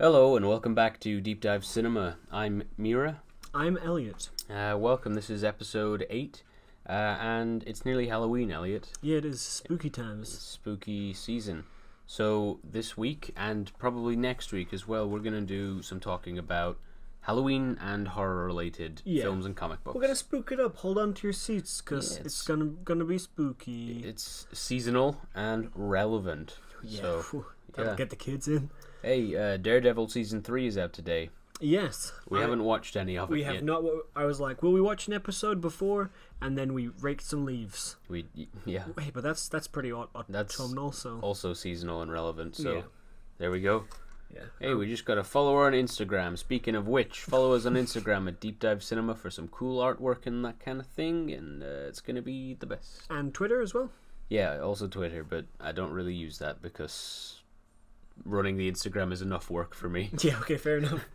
Hello and welcome back to Deep Dive Cinema. I'm Mira. I'm Elliott. Welcome. This is episode 8, and it's nearly Halloween, Elliott. Yeah, it is spooky times. Spooky season. So this week, and probably next week as well, we're going to do some talking about Halloween and horror-related films and comic books. We're going to spook it up. Hold on to your seats, because it's gonna be spooky. It's seasonal and relevant. Yeah, so, that'll get the kids in. Hey, Daredevil Season 3 is out today. Yes. We haven't watched any of it yet. We have not. I was like, will we watch an episode before? And then we raked some leaves. Yeah. Hey, but that's pretty autumnal, so. Also seasonal and relevant, so there we go. Yeah. Hey, we just got a follower on Instagram. Speaking of which, follow us on Instagram at Deep Dive Cinema for some cool artwork and that kind of thing, and it's going to be the best. And Twitter as well? Yeah, also Twitter, but I don't really use that because running the Instagram is enough work for me. Yeah, okay, fair enough.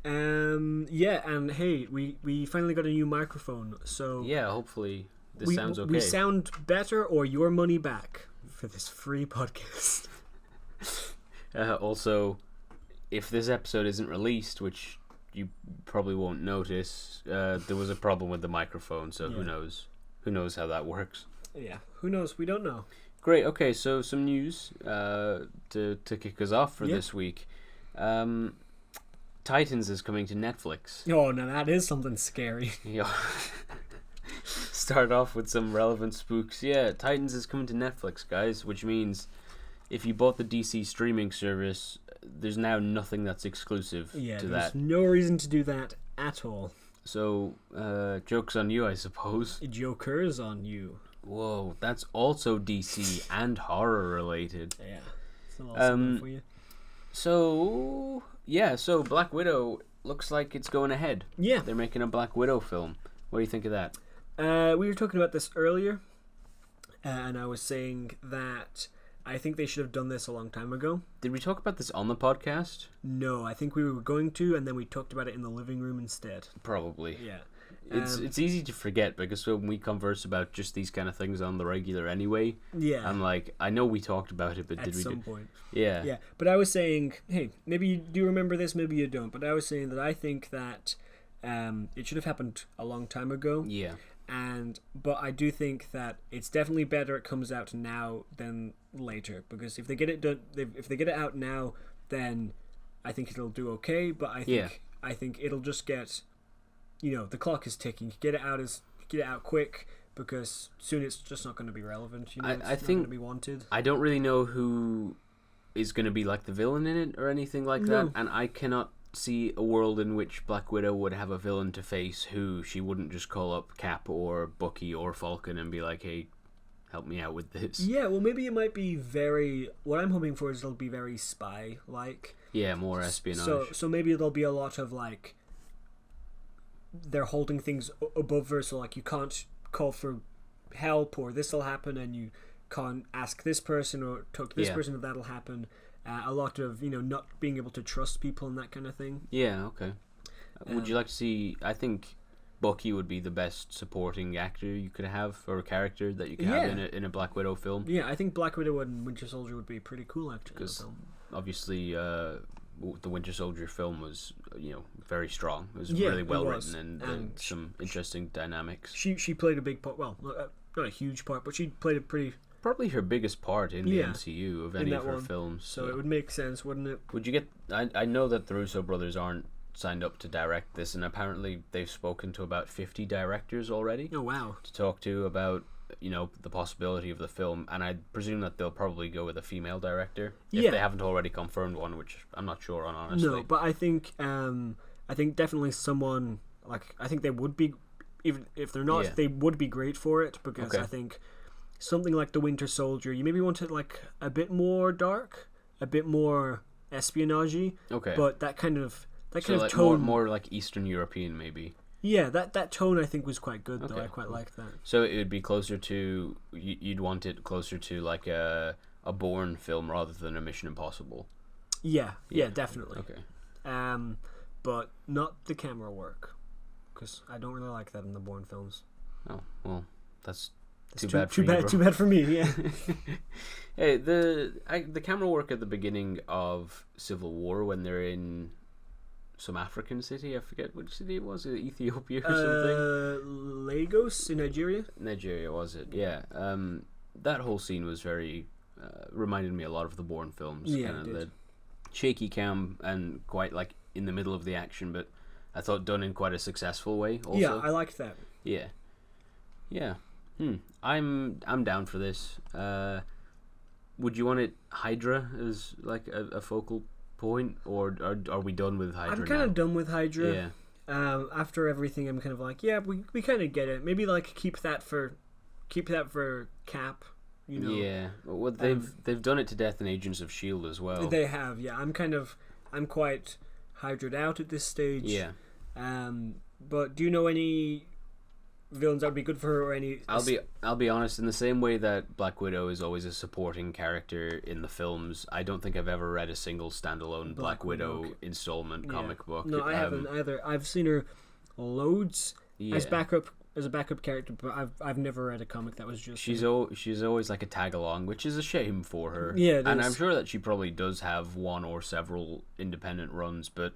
Yeah, and hey, we finally got a new microphone, so yeah, hopefully this sounds okay. We sound better or your money back for this free podcast. Also, if this episode isn't released, which you probably won't notice, there was a problem with the microphone, so who knows? Who knows how that works? Yeah, who knows? We don't know. Great. Okay, so some news to kick us off for this week. Titans is coming to Netflix. Oh, now that is something scary. Yeah. Start off with some relevant spooks. Yeah, Titans is coming to Netflix, guys, which means if you bought the DC streaming service, there's now nothing that's exclusive to that. There's no reason to do that at all. So, joke's on you, I suppose. Joker's on you. Whoa, that's also DC and horror related. Yeah, it's a lot for you. So Black Widow looks like it's going ahead. Yeah. They're making a Black Widow film. What do you think of that? We were talking about this earlier, and I was saying that I think they should have done this a long time ago. Did we talk about this on the podcast? No, I think we were going to, and then we talked about it in the living room instead. Probably. Yeah. It's easy to forget because when we converse about just these kind of things on the regular anyway, I'm like, I know we talked about it, but did we? At some point. Yeah. Yeah, but I was saying, hey, maybe you do remember this, maybe you don't, but I was saying that I think that it should have happened a long time ago. Yeah. But I do think that it's definitely better it comes out now than later, because if they get it done, if they get it out now, then I think it'll do okay. But I think it'll just get, the clock is ticking. Get it out quick, because soon it's just not going to be relevant. It's I think not going to be wanted. I don't really know who is going to be like the villain in it or anything like that, and I cannot see a world in which Black Widow would have a villain to face who she wouldn't just call up Cap or Bucky or Falcon and be like, hey, help me out with this. Yeah, well, maybe it might be what I'm hoping for is it'll be very spy-like. Yeah, more espionage. So maybe there'll be a lot of, like, they're holding things above her, so, like, you can't call for help or this'll happen, and you can't ask this person or talk to this person if that'll happen. A lot of, not being able to trust people and that kind of thing. Yeah, okay. Would you like to see... I think Bucky would be the best supporting actor you could have, or a character that you could have in a Black Widow film. Yeah, I think Black Widow and Winter Soldier would be a pretty cool actor in the film. Obviously, the Winter Soldier film was, very strong. It was really well written and some interesting dynamics. She played a big part. Well, not a huge part, but she played a pretty... Probably her biggest part in the MCU of any of her films. So it would make sense, wouldn't it? Would you get... I know that the Russo brothers aren't signed up to direct this, and apparently they've spoken to about 50 directors already. Oh, wow. To talk to about, the possibility of the film, and I presume that they'll probably go with a female director if they haven't already confirmed one, which I'm not sure on, honestly. No, but I think definitely someone, like, I think they would be, even if they're not, they would be great for it, because I think something like the Winter Soldier, you maybe want it like a bit more dark, a bit more espionage-y, but that kind of like tone, more like Eastern European, maybe. Yeah, that tone I think was quite good, though. I quite liked that. So it would be closer to, you'd want it closer to like a Bourne film rather than a Mission Impossible. Yeah, definitely. Okay. But not the camera work, because I don't really like that in the Bourne films. Oh, well, that's Too bad for you, bro. Too bad for me. Yeah. Hey, the camera work at the beginning of Civil War when they're in some African city, I forget which city it was, Ethiopia or something. Lagos in Nigeria. Nigeria, was it? Yeah. That whole scene was very reminded me a lot of the Bourne films. Yeah, kind of it did. the shaky cam and quite like in the middle of the action, but I thought done in quite a successful way. Also. Yeah, I liked that. Yeah. Yeah. I'm down for this. Would you want it Hydra as like a focal point, or are we done with Hydra? I'm kind of done with Hydra. Yeah. After everything, I'm kind of like, yeah, we kind of get it. Maybe like keep that for Cap. You know. Yeah. Well, they've done it to death in Agents of S.H.I.E.L.D. as well. They have. Yeah. I'm quite Hydra'd out at this stage. Yeah. But do you know any villains that would be good for her, or any? I'll be honest. In the same way that Black Widow is always a supporting character in the films, I don't think I've ever read a single standalone Black Widow installment comic book. No, I haven't either. I've seen her loads as a backup character, but I've never read a comic that was just. She's always like a tag along, which is a shame for her. Yeah, and I'm sure that she probably does have one or several independent runs, but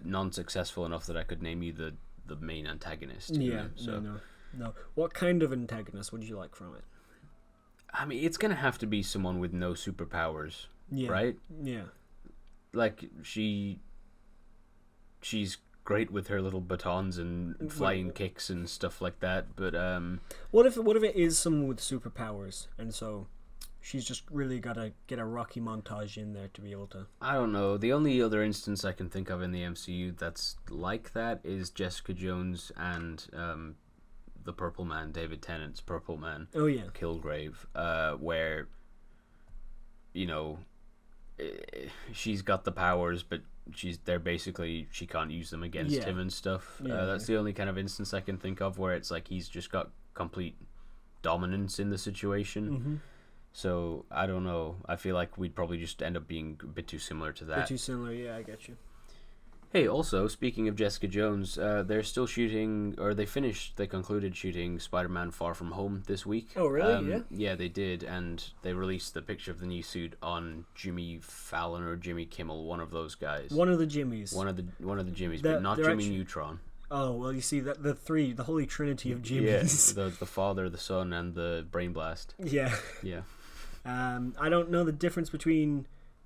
non-successful enough that I could name you the main antagonist. Yeah, so no. What kind of antagonist would you like from it? I mean, it's gonna have to be someone with no superpowers, right? Yeah. Like she's great with her little batons and flying kicks and stuff like that, but what if it is someone with superpowers, and so she's just really gotta get a Rocky montage in there to be able to. I don't know. The only other instance I can think of in the MCU that's like that is Jessica Jones and the Purple Man, David Tennant's Purple Man. Oh yeah, Kilgrave, where she's got the powers, but they're basically she can't use them against him and stuff. That's the only kind of instance I can think of where it's like he's just got complete dominance in the situation. Mm-hmm. So, I don't know. I feel like we'd probably just end up being a bit too similar to that. A bit too similar, yeah, I get you. Hey, also, speaking of Jessica Jones, they're still shooting, or they concluded shooting Spider-Man Far From Home this week. Oh, really? Yeah? Yeah, they did, and they released the picture of the new suit on Jimmy Fallon or Jimmy Kimmel, one of those guys. One of the Jimmys. One of the Jimmys, but not Jimmy Neutron. Oh, well, you see, the holy trinity of Jimmys. Yeah, the Father, the Son, and the Brain Blast. Yeah. Yeah. I don't know the difference between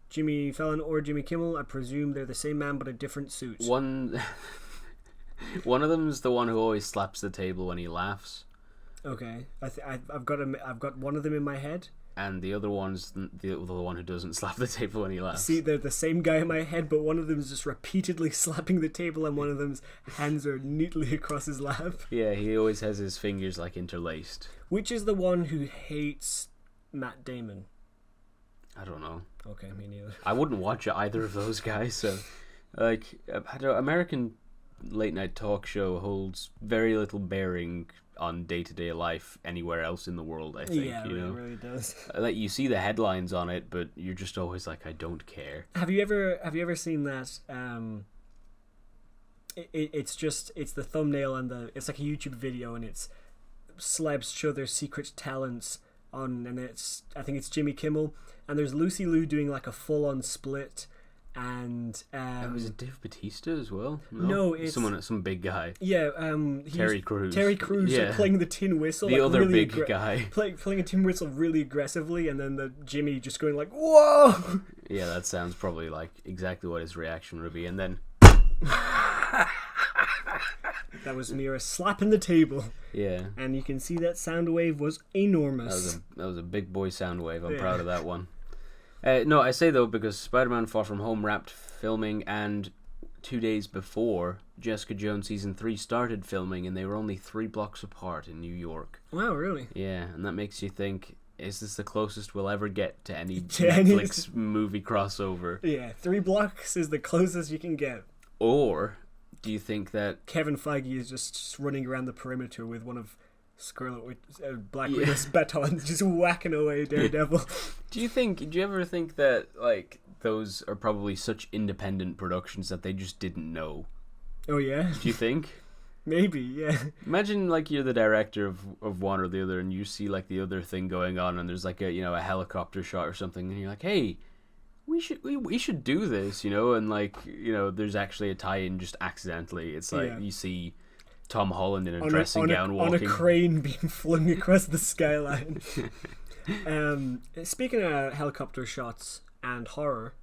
Jimmy Fallon or Jimmy Kimmel. I presume they're the same man, but a different suit. One of them is the one who always slaps the table when he laughs. Okay, I've got one of them in my head. And the other one's the one who doesn't slap the table when he laughs. See, they're the same guy in my head, but one of them is just repeatedly slapping the table, and one of them's hands are neatly across his lap. Yeah, he always has his fingers like interlaced. Which is the one who hates Matt Damon? I don't know. Okay, me neither. I wouldn't watch either of those guys. So, like, American late night talk show holds very little bearing on day-to-day life anywhere else in the world, I think. Yeah, it really does. Like, you see the headlines on it, but you're just always like, I don't care. Have you ever seen that? It's the thumbnail and it's like a YouTube video, and it's celebs show their secret talents on, and I think it's Jimmy Kimmel, and there's Lucy Liu doing like a full-on split. And was it Dave Bautista as well? No, it's some big guy. Yeah, Terry Crews. Like, playing the tin whistle. The like, other really big guy. Playing a tin whistle really aggressively, and then the Jimmy just going like, "Whoa!" Yeah, that sounds probably like exactly what his reaction would be, and then. That was Mira slapping the table. Yeah. And you can see that sound wave was enormous. That was a big boy sound wave. I'm proud of that one. No, I say though because Spider-Man Far From Home wrapped filming, and 2 days before Jessica Jones season 3 started filming, and they were only 3 blocks apart in New York. Wow, really? Yeah, and that makes you think, is this the closest we'll ever get to any Netflix movie crossover? Yeah, 3 blocks is the closest you can get. Or do you think that Kevin Feige is just running around the perimeter with one of Black Widow's batons, just whacking away Daredevil? Do you ever think that like those are probably such independent productions that they just didn't know? Oh yeah. Do you think? Maybe, yeah. Imagine like you're the director of one or the other, and you see like the other thing going on, and there's like a helicopter shot or something, and you're like, hey, we should do this, and like there's actually a tie-in just accidentally. It's like you see Tom Holland in a dressing gown walking on a crane being flung across the skyline. Speaking of helicopter shots and horror,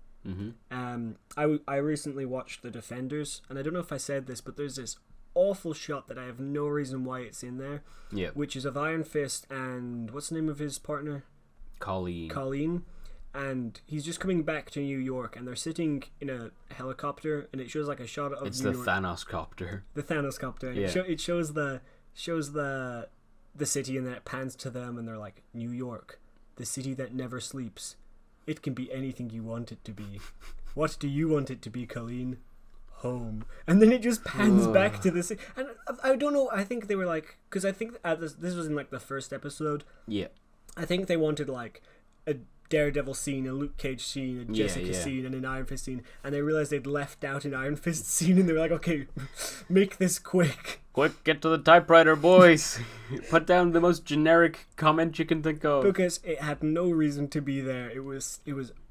I recently watched The Defenders, and I don't know if I said this, but there's this awful shot that I have no reason why it's in there. Yeah. Which is of Iron Fist and what's the name of his partner? Colleen. And he's just coming back to New York, and they're sitting in a helicopter, and it shows like a shot of it's New the York. Thanos copter. The Thanos copter. Yeah. It shows the city, and then it pans to them, and they're like, New York, the city that never sleeps. It can be anything you want it to be. What do you want it to be, Colleen? Home. And then it just pans back to the city. And I don't know, I think they were like, because I think this was in like the first episode. Yeah. I think they wanted like a Daredevil scene, a Luke Cage scene, a Jessica scene, and an Iron Fist scene, and they realized they'd left out an Iron Fist scene, and they were like, okay, make this quick. Quick, get to the typewriter, boys. Put down the most generic comment you can think of. Because it had no reason to be there. It was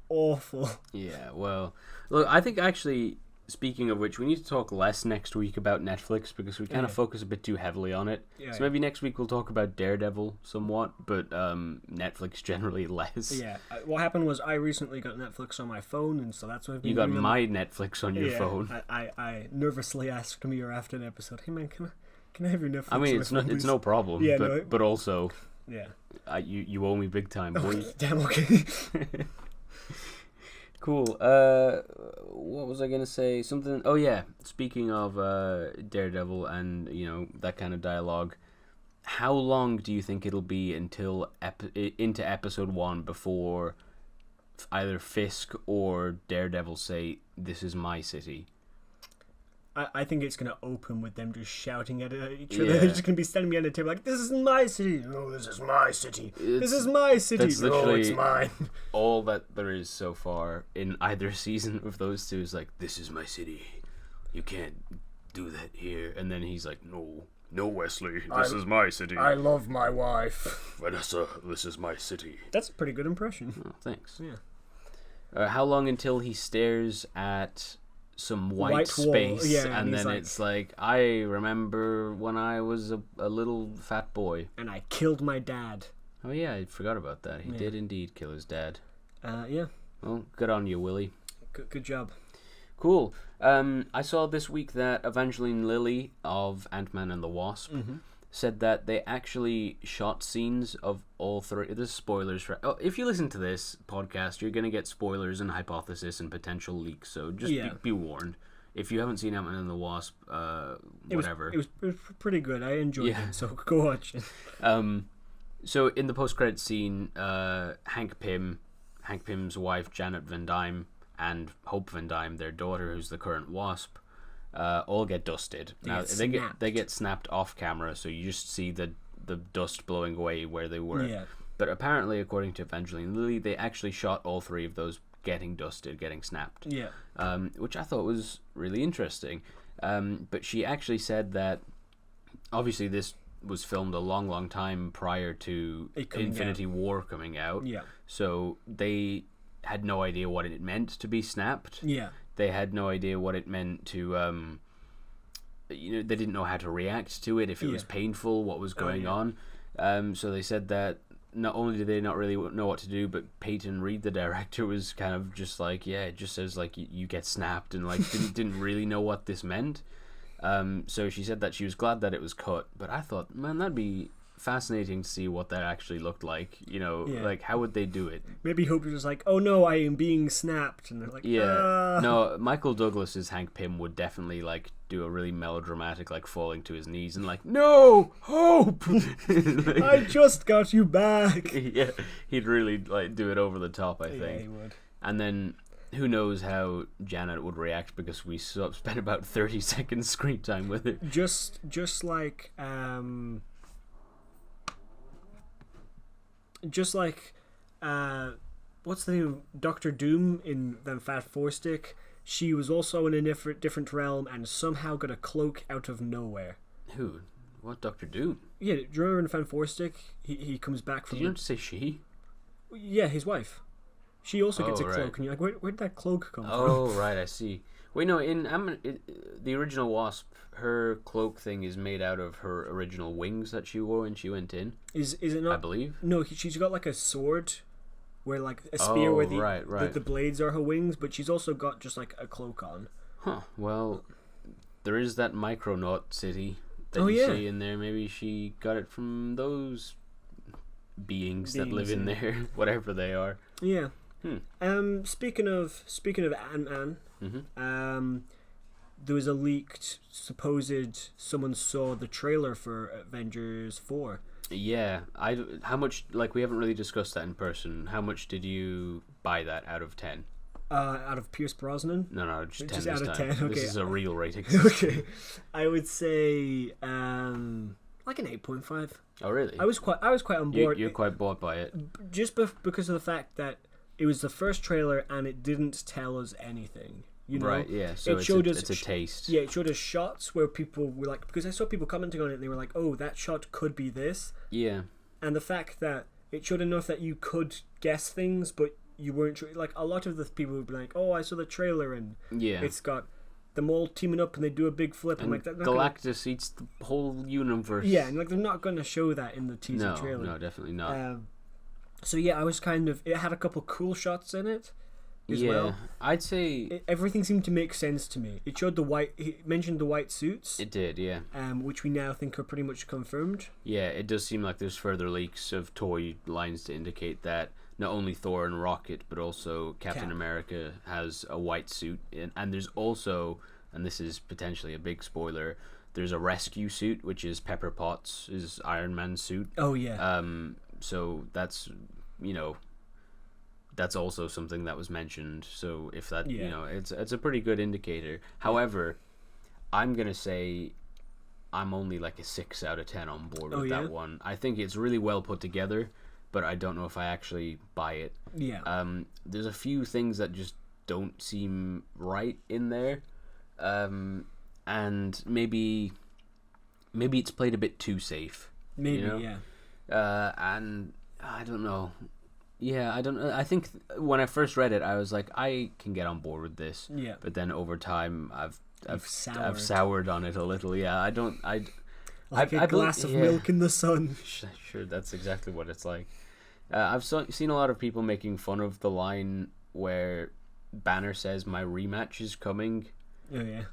awful. Yeah, well, look, I think actually, speaking of which, we need to talk less next week about Netflix, because we kind of focus a bit too heavily on it. So maybe next week we'll talk about Daredevil somewhat, but Netflix generally less. Yeah, what happened was I recently got Netflix on my phone, and so that's what I've been doing. You got my Netflix on your phone. I nervously asked Amir after an episode, hey man, can I have your Netflix? I mean, it's no problem, but also, you owe me big time, boy. Damn, okay. Cool. What was I gonna say? Something. Oh yeah. Speaking of Daredevil and that kind of dialogue, how long do you think it'll be until into episode 1 before either Fisk or Daredevil say, "This is my city"? I think it's going to open with them just shouting at each other. They're just going to be standing behind a table like, this is my city. No, this is my city. This is my city. That's no, it's mine. All that there is so far in either season of those two is like, this is my city. You can't do that here. And then he's like, no, Wesley, this is my city. I love my wife. Vanessa, this is my city. That's a pretty good impression. Oh, thanks. Yeah. How long until he stares at some white space, and then like, it's like, I remember when I was a little fat boy and I killed my dad. Oh yeah, I forgot about that. He did indeed kill his dad. Yeah. Well, good on you, Willie. Good job. Cool. I saw this week that Evangeline Lilly of Ant-Man and the Wasp said that they actually shot scenes of all three. This is spoilers for. Oh, if you listen to this podcast, you're gonna get spoilers and hypothesis and potential leaks. So just be warned. If you haven't seen Ant-Man and the Wasp, whatever. It was pretty good. I enjoyed it. So go watch it. So in the post-credits scene, Hank Pym's wife Janet Van Dyne, and Hope Van Dyne, their daughter, who's the current Wasp, all get dusted. They get snapped off camera, so you just see the dust blowing away where they were. Yeah. But apparently, according to Evangeline Lilly, they actually shot all three of those getting dusted, getting snapped. Yeah. Which I thought was really interesting. But she actually said that obviously this was filmed a long time prior to Infinity War coming out. Yeah. So they had no idea what it meant to be snapped. Yeah. They had no idea what it meant to, they didn't know how to react to it, if it was painful, what was going on. So they said that not only did they not really know what to do, but Peyton Reed, the director, was kind of just like, it just says, like, you get snapped, and, like, didn't really know what this meant. So she said that she was glad that it was cut, but I thought, man, that'd be fascinating to see what that actually looked like. Like, how would they do it? Maybe Hope was just like, oh no, I am being snapped, and they're like, no, Michael Douglas's Hank Pym would definitely, like, do a really melodramatic, like, falling to his knees and like, no, Hope. Like, I just got you back. Yeah, he'd really, like, do it over the top, I think. Yeah, he would. And then who knows how Janet would react, because we spent about 30 seconds screen time with her. Just like what's the name? Dr. Doom in the Fat Four Stick. She was also in a different realm and somehow got a cloak out of nowhere. Who? What, Doctor Doom? Yeah, do you remember in Fan Four Stick? He comes back from. Did you not say she? Yeah, his wife. She also gets a right. cloak, and you're like, where did that cloak come from? Oh, right, I see. Wait, no, the original Wasp, her cloak thing is made out of her original wings that she wore when she went in. Is it not? I believe. No, she's got like a sword, where like a spear where the blades are her wings, but she's also got just like a cloak on. Huh. Well, there is that Micronaut city that you see in there. Maybe she got it from those beings that live in there, whatever they are. Yeah. Speaking of Ant-Man, there was a leaked supposed someone saw the trailer for Avengers 4. Yeah, how much, like, we haven't really discussed that in person. How much did you buy that out of 10? Out of Pierce Brosnan? No, just 10 just out of 10. Okay. This is a real rating. Okay, I would say like an 8.5. Oh, really? I was quite on board. You're quite bought by it. Just because of the fact that it was the first trailer and it didn't tell us anything. You know? Right, yeah. So it's a taste. Yeah, it showed us shots where people were like, because I saw people commenting on it and they were like, oh, that shot could be this. Yeah. And the fact that it showed enough that you could guess things, but you weren't sure. Like, a lot of the people would be like, oh, I saw the trailer and it's got them all teaming up and they do a big flip. And like that. Galactus eats the whole universe. Yeah, and like they're not going to show that in the teaser trailer. No, definitely not. So yeah, I was it had a couple cool shots in it as well. I'd say everything seemed to make sense to me. It showed he mentioned the white suits. It did, yeah. Which we now think are pretty much confirmed. Yeah, it does seem like there's further leaks of toy lines to indicate that not only Thor and Rocket, but also Captain America has a white suit. And there's also, and this is potentially a big spoiler, there's a rescue suit, which is Pepper Potts' Iron Man suit. Oh, yeah. So that's, that's also something that was mentioned. So if that, it's a pretty good indicator. However, I'm going to say I'm only like a 6 out of 10 on board with that one. I think it's really well put together, but I don't know if I actually buy it. Yeah. There's a few things that just don't seem right in there. And maybe it's played a bit too safe. Maybe, yeah. And I don't know. Yeah, I don't know. I think when I first read it, I was like, I can get on board with this. Yeah. But then over time, I've soured on it a little. Yeah, I don't. Like a glass of milk in the sun. Sure, that's exactly what it's like. I've seen a lot of people making fun of the line where Banner says, "My rematch is coming." Oh yeah.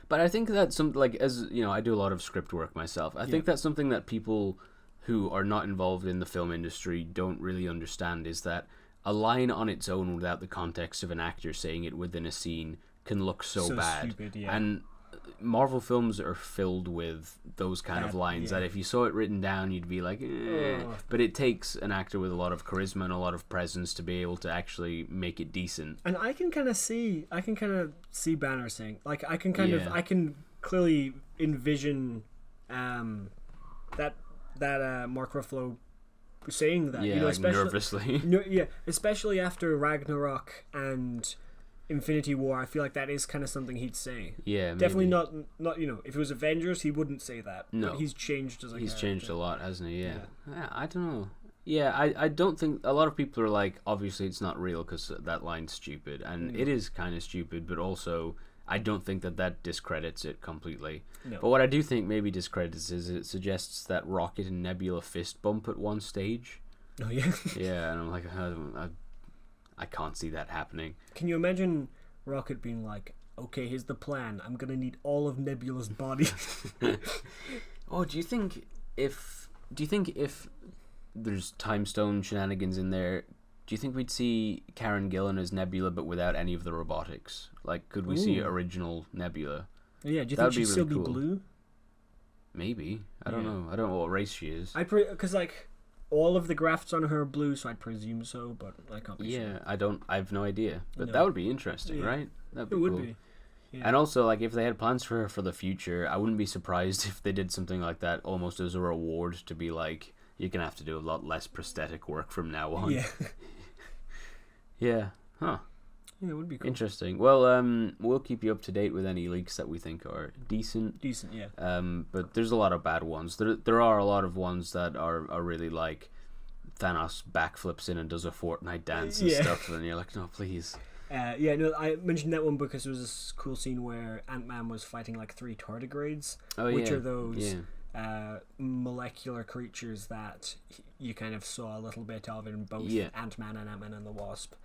But I think that's as I do a lot of script work myself. I think that's something that people who are not involved in the film industry don't really understand, is that a line on its own without the context of an actor saying it within a scene can look so bad. Stupid, yeah. And Marvel films are filled with those kind of lines that if you saw it written down, you'd be like, But it takes an actor with a lot of charisma and a lot of presence to be able to actually make it decent. And I can kind of see Banner saying, like, I can clearly envision that Mark Ruffalo saying that, especially nervously. Especially after Ragnarok and Infinity War. I feel like that is kind of something he'd say. Yeah, definitely not. If it was Avengers, he wouldn't say that. No, but he's changed as a He's changed a lot, hasn't he? Yeah. I don't know. Yeah, I don't think a lot of people are like, obviously it's not real because that line's stupid, and it is kind of stupid, but also I don't think that discredits it completely. No. But what I do think maybe discredits is it suggests that Rocket and Nebula fist bump at one stage. Oh yeah. Yeah, and I'm like, I can't see that happening. Can you imagine Rocket being like, okay, here's the plan. I'm going to need all of Nebula's body. Oh, do you think if there's time stone shenanigans in there, do you think we'd see Karen Gillan as Nebula but without any of the robotics? Like, could we see original Nebula? Yeah, do you think she'd still be blue? Maybe. I don't know. I don't know what race she is. Because, like, all of the grafts on her are blue, so I'd presume so, but I can't be sure. I have no idea. But that would be interesting, right? That'd be cool. Would be. Yeah. And also, like, if they had plans for her for the future, I wouldn't be surprised if they did something like that almost as a reward to be like, you're going to have to do a lot less prosthetic work from now on. Yeah. Yeah. Huh. Yeah, it would be cool. Interesting. Well, we'll keep you up to date with any leaks that we think are decent. Decent, yeah. But there's a lot of bad ones. There are a lot of ones that are really like Thanos backflips in and does a Fortnite dance and stuff, and you're like, no, please. I mentioned that one because there was this cool scene where Ant-Man was fighting like 3 tardigrades, which are those molecular creatures that you kind of saw a little bit of in both Ant-Man and Ant-Man and the Wasp,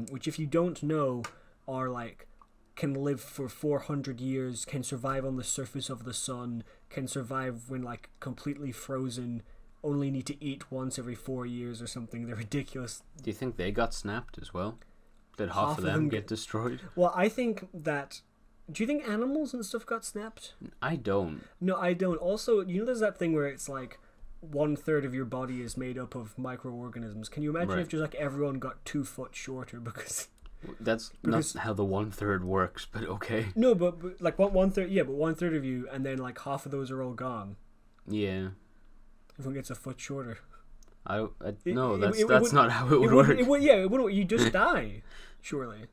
which, if you don't know, are like can live for 400 years, can survive on the surface of the sun, can survive when like completely frozen, only need to eat once every 4 years or something. They're ridiculous. Do you think they got snapped as well? Did half of them get destroyed? Well, I think that... Do you think animals and stuff got snapped? I don't. No, I don't. Also, you know there's that thing where it's like 1/3 of your body is made up of microorganisms. Can you imagine if just like everyone got 2 foot shorter because... That's not how the 1/3 works, but okay. No, but like 1/3, yeah, but 1/3 of you, and then like half of those are all gone. Yeah. Everyone gets a foot shorter. That's not how it would work. It wouldn't. You just die, surely.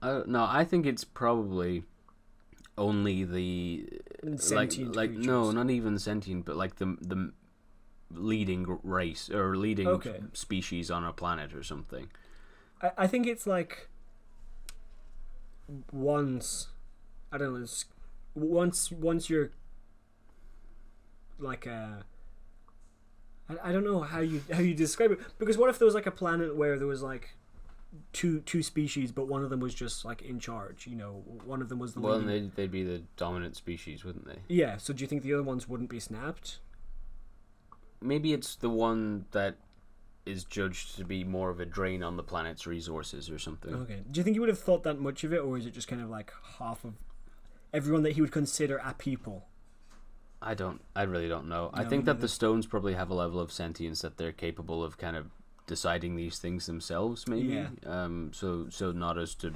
No, I think it's probably only the sentient creatures. No, not even sentient, but like the leading race or leading species on a planet or something. I think it's like once you're like I don't know how you describe it, because what if there was like a planet where there was like two species, but one of them was just like in charge, you know, one of them was the leading... they'd be the dominant species, wouldn't they? Yeah, so do you think the other ones wouldn't be snapped? Maybe it's the one that is judged to be more of a drain on the planet's resources or something. Okay. Do you think he would have thought that much of it, or is it just kind of like half of everyone that he would consider a people? I really don't know. I think that the stones probably have a level of sentience that they're capable of kind of deciding these things themselves, maybe. Yeah. So not as to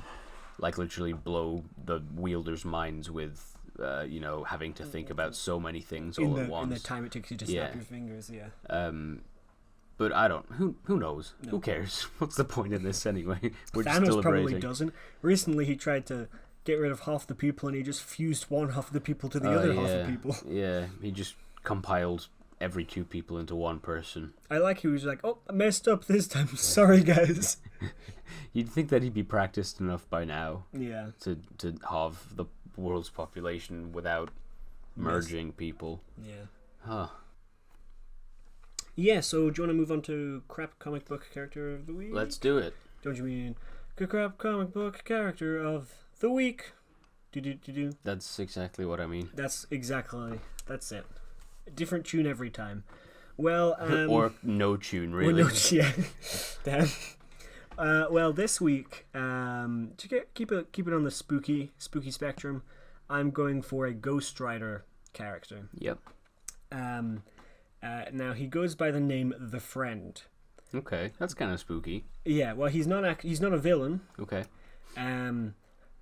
like literally blow the wielder's minds with having to think about so many things all at once. In the time it takes you to snap your fingers, But I don't. Who knows? No. Who cares? What's the point in this anyway? We're just Thanos probably doesn't. Recently, he tried to get rid of half the people, and he just fused one half of the people to the other half of the people. Yeah, he just compiled every 2 people into one person. I like he was like, oh, I messed up this time. Sorry, guys. You'd think that he'd be practiced enough by now. Yeah. To halve the world's population without merging people. Yeah. Huh. Yeah, so do you want to move on to crap comic book character of the week? Let's do it. Don't you mean crap comic book character of the week? Do. That's exactly what I mean. That's it. Different tune every time. Well, or no tune, really. Damn. Well, this week, to keep it on the spooky spectrum, I'm going for a Ghost Rider character. Yep. Now he goes by the name The Friend. Okay, that's kind of spooky. Yeah, well, he's not a villain. Okay.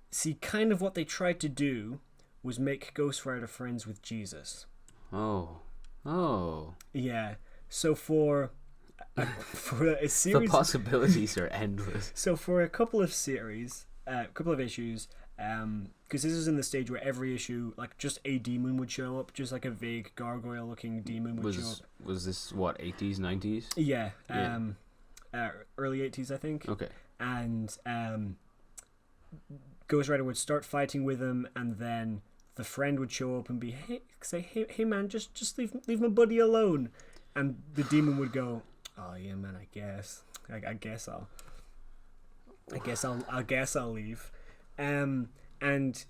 See, kind of what they tried to do was make Ghost Rider friends with Jesus. Oh. Yeah. So for a series, the possibilities are endless. So for a couple of series, couple of issues, because this is in the stage where every issue, like, just a demon would show up, just like a vague gargoyle-looking demon would show up. Was this what, 80s, 90s? Yeah. Early 80s, I think. Okay. And Ghost Rider would start fighting with him, and then the Friend would show up and hey man, just leave my buddy alone. And the demon would go, oh yeah man, I guess I'll leave. And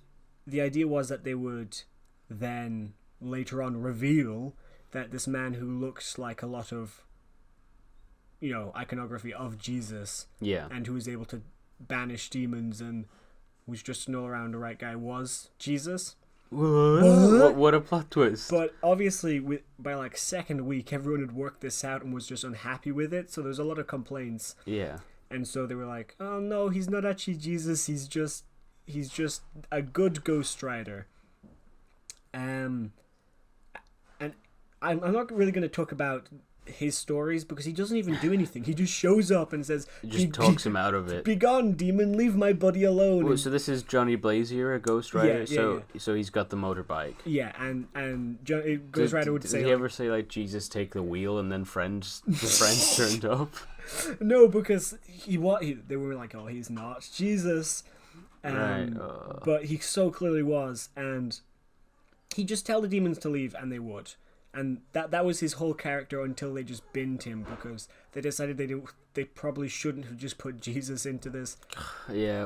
the idea was that they would then later on reveal that this man who looks like a lot of, iconography of Jesus, and who was able to banish demons and was just an all-around the right guy, was Jesus. What a plot twist. But obviously, by like second week, everyone had worked this out and was just unhappy with it, so there's a lot of complaints. Yeah. And so they were like, oh no, he's not actually Jesus, he's just a good Ghost Rider. And I'm not really going to talk about his stories because he doesn't even do anything. He just shows up and says, It just talks him out of it. "Be gone, demon! Leave my buddy alone." Well, so this is Johnny Blazier, a Ghost Rider. Yeah. So he's got the motorbike. Yeah, and Ghost Rider would say, did he ever say like, "Jesus, take the wheel," and then the friends turned up? No, because they were like, "Oh, he's not Jesus," Right. But he so clearly was, and he'd just tell the demons to leave, and they would. And that was his whole character until they just binned him because they decided they probably shouldn't have just put Jesus into this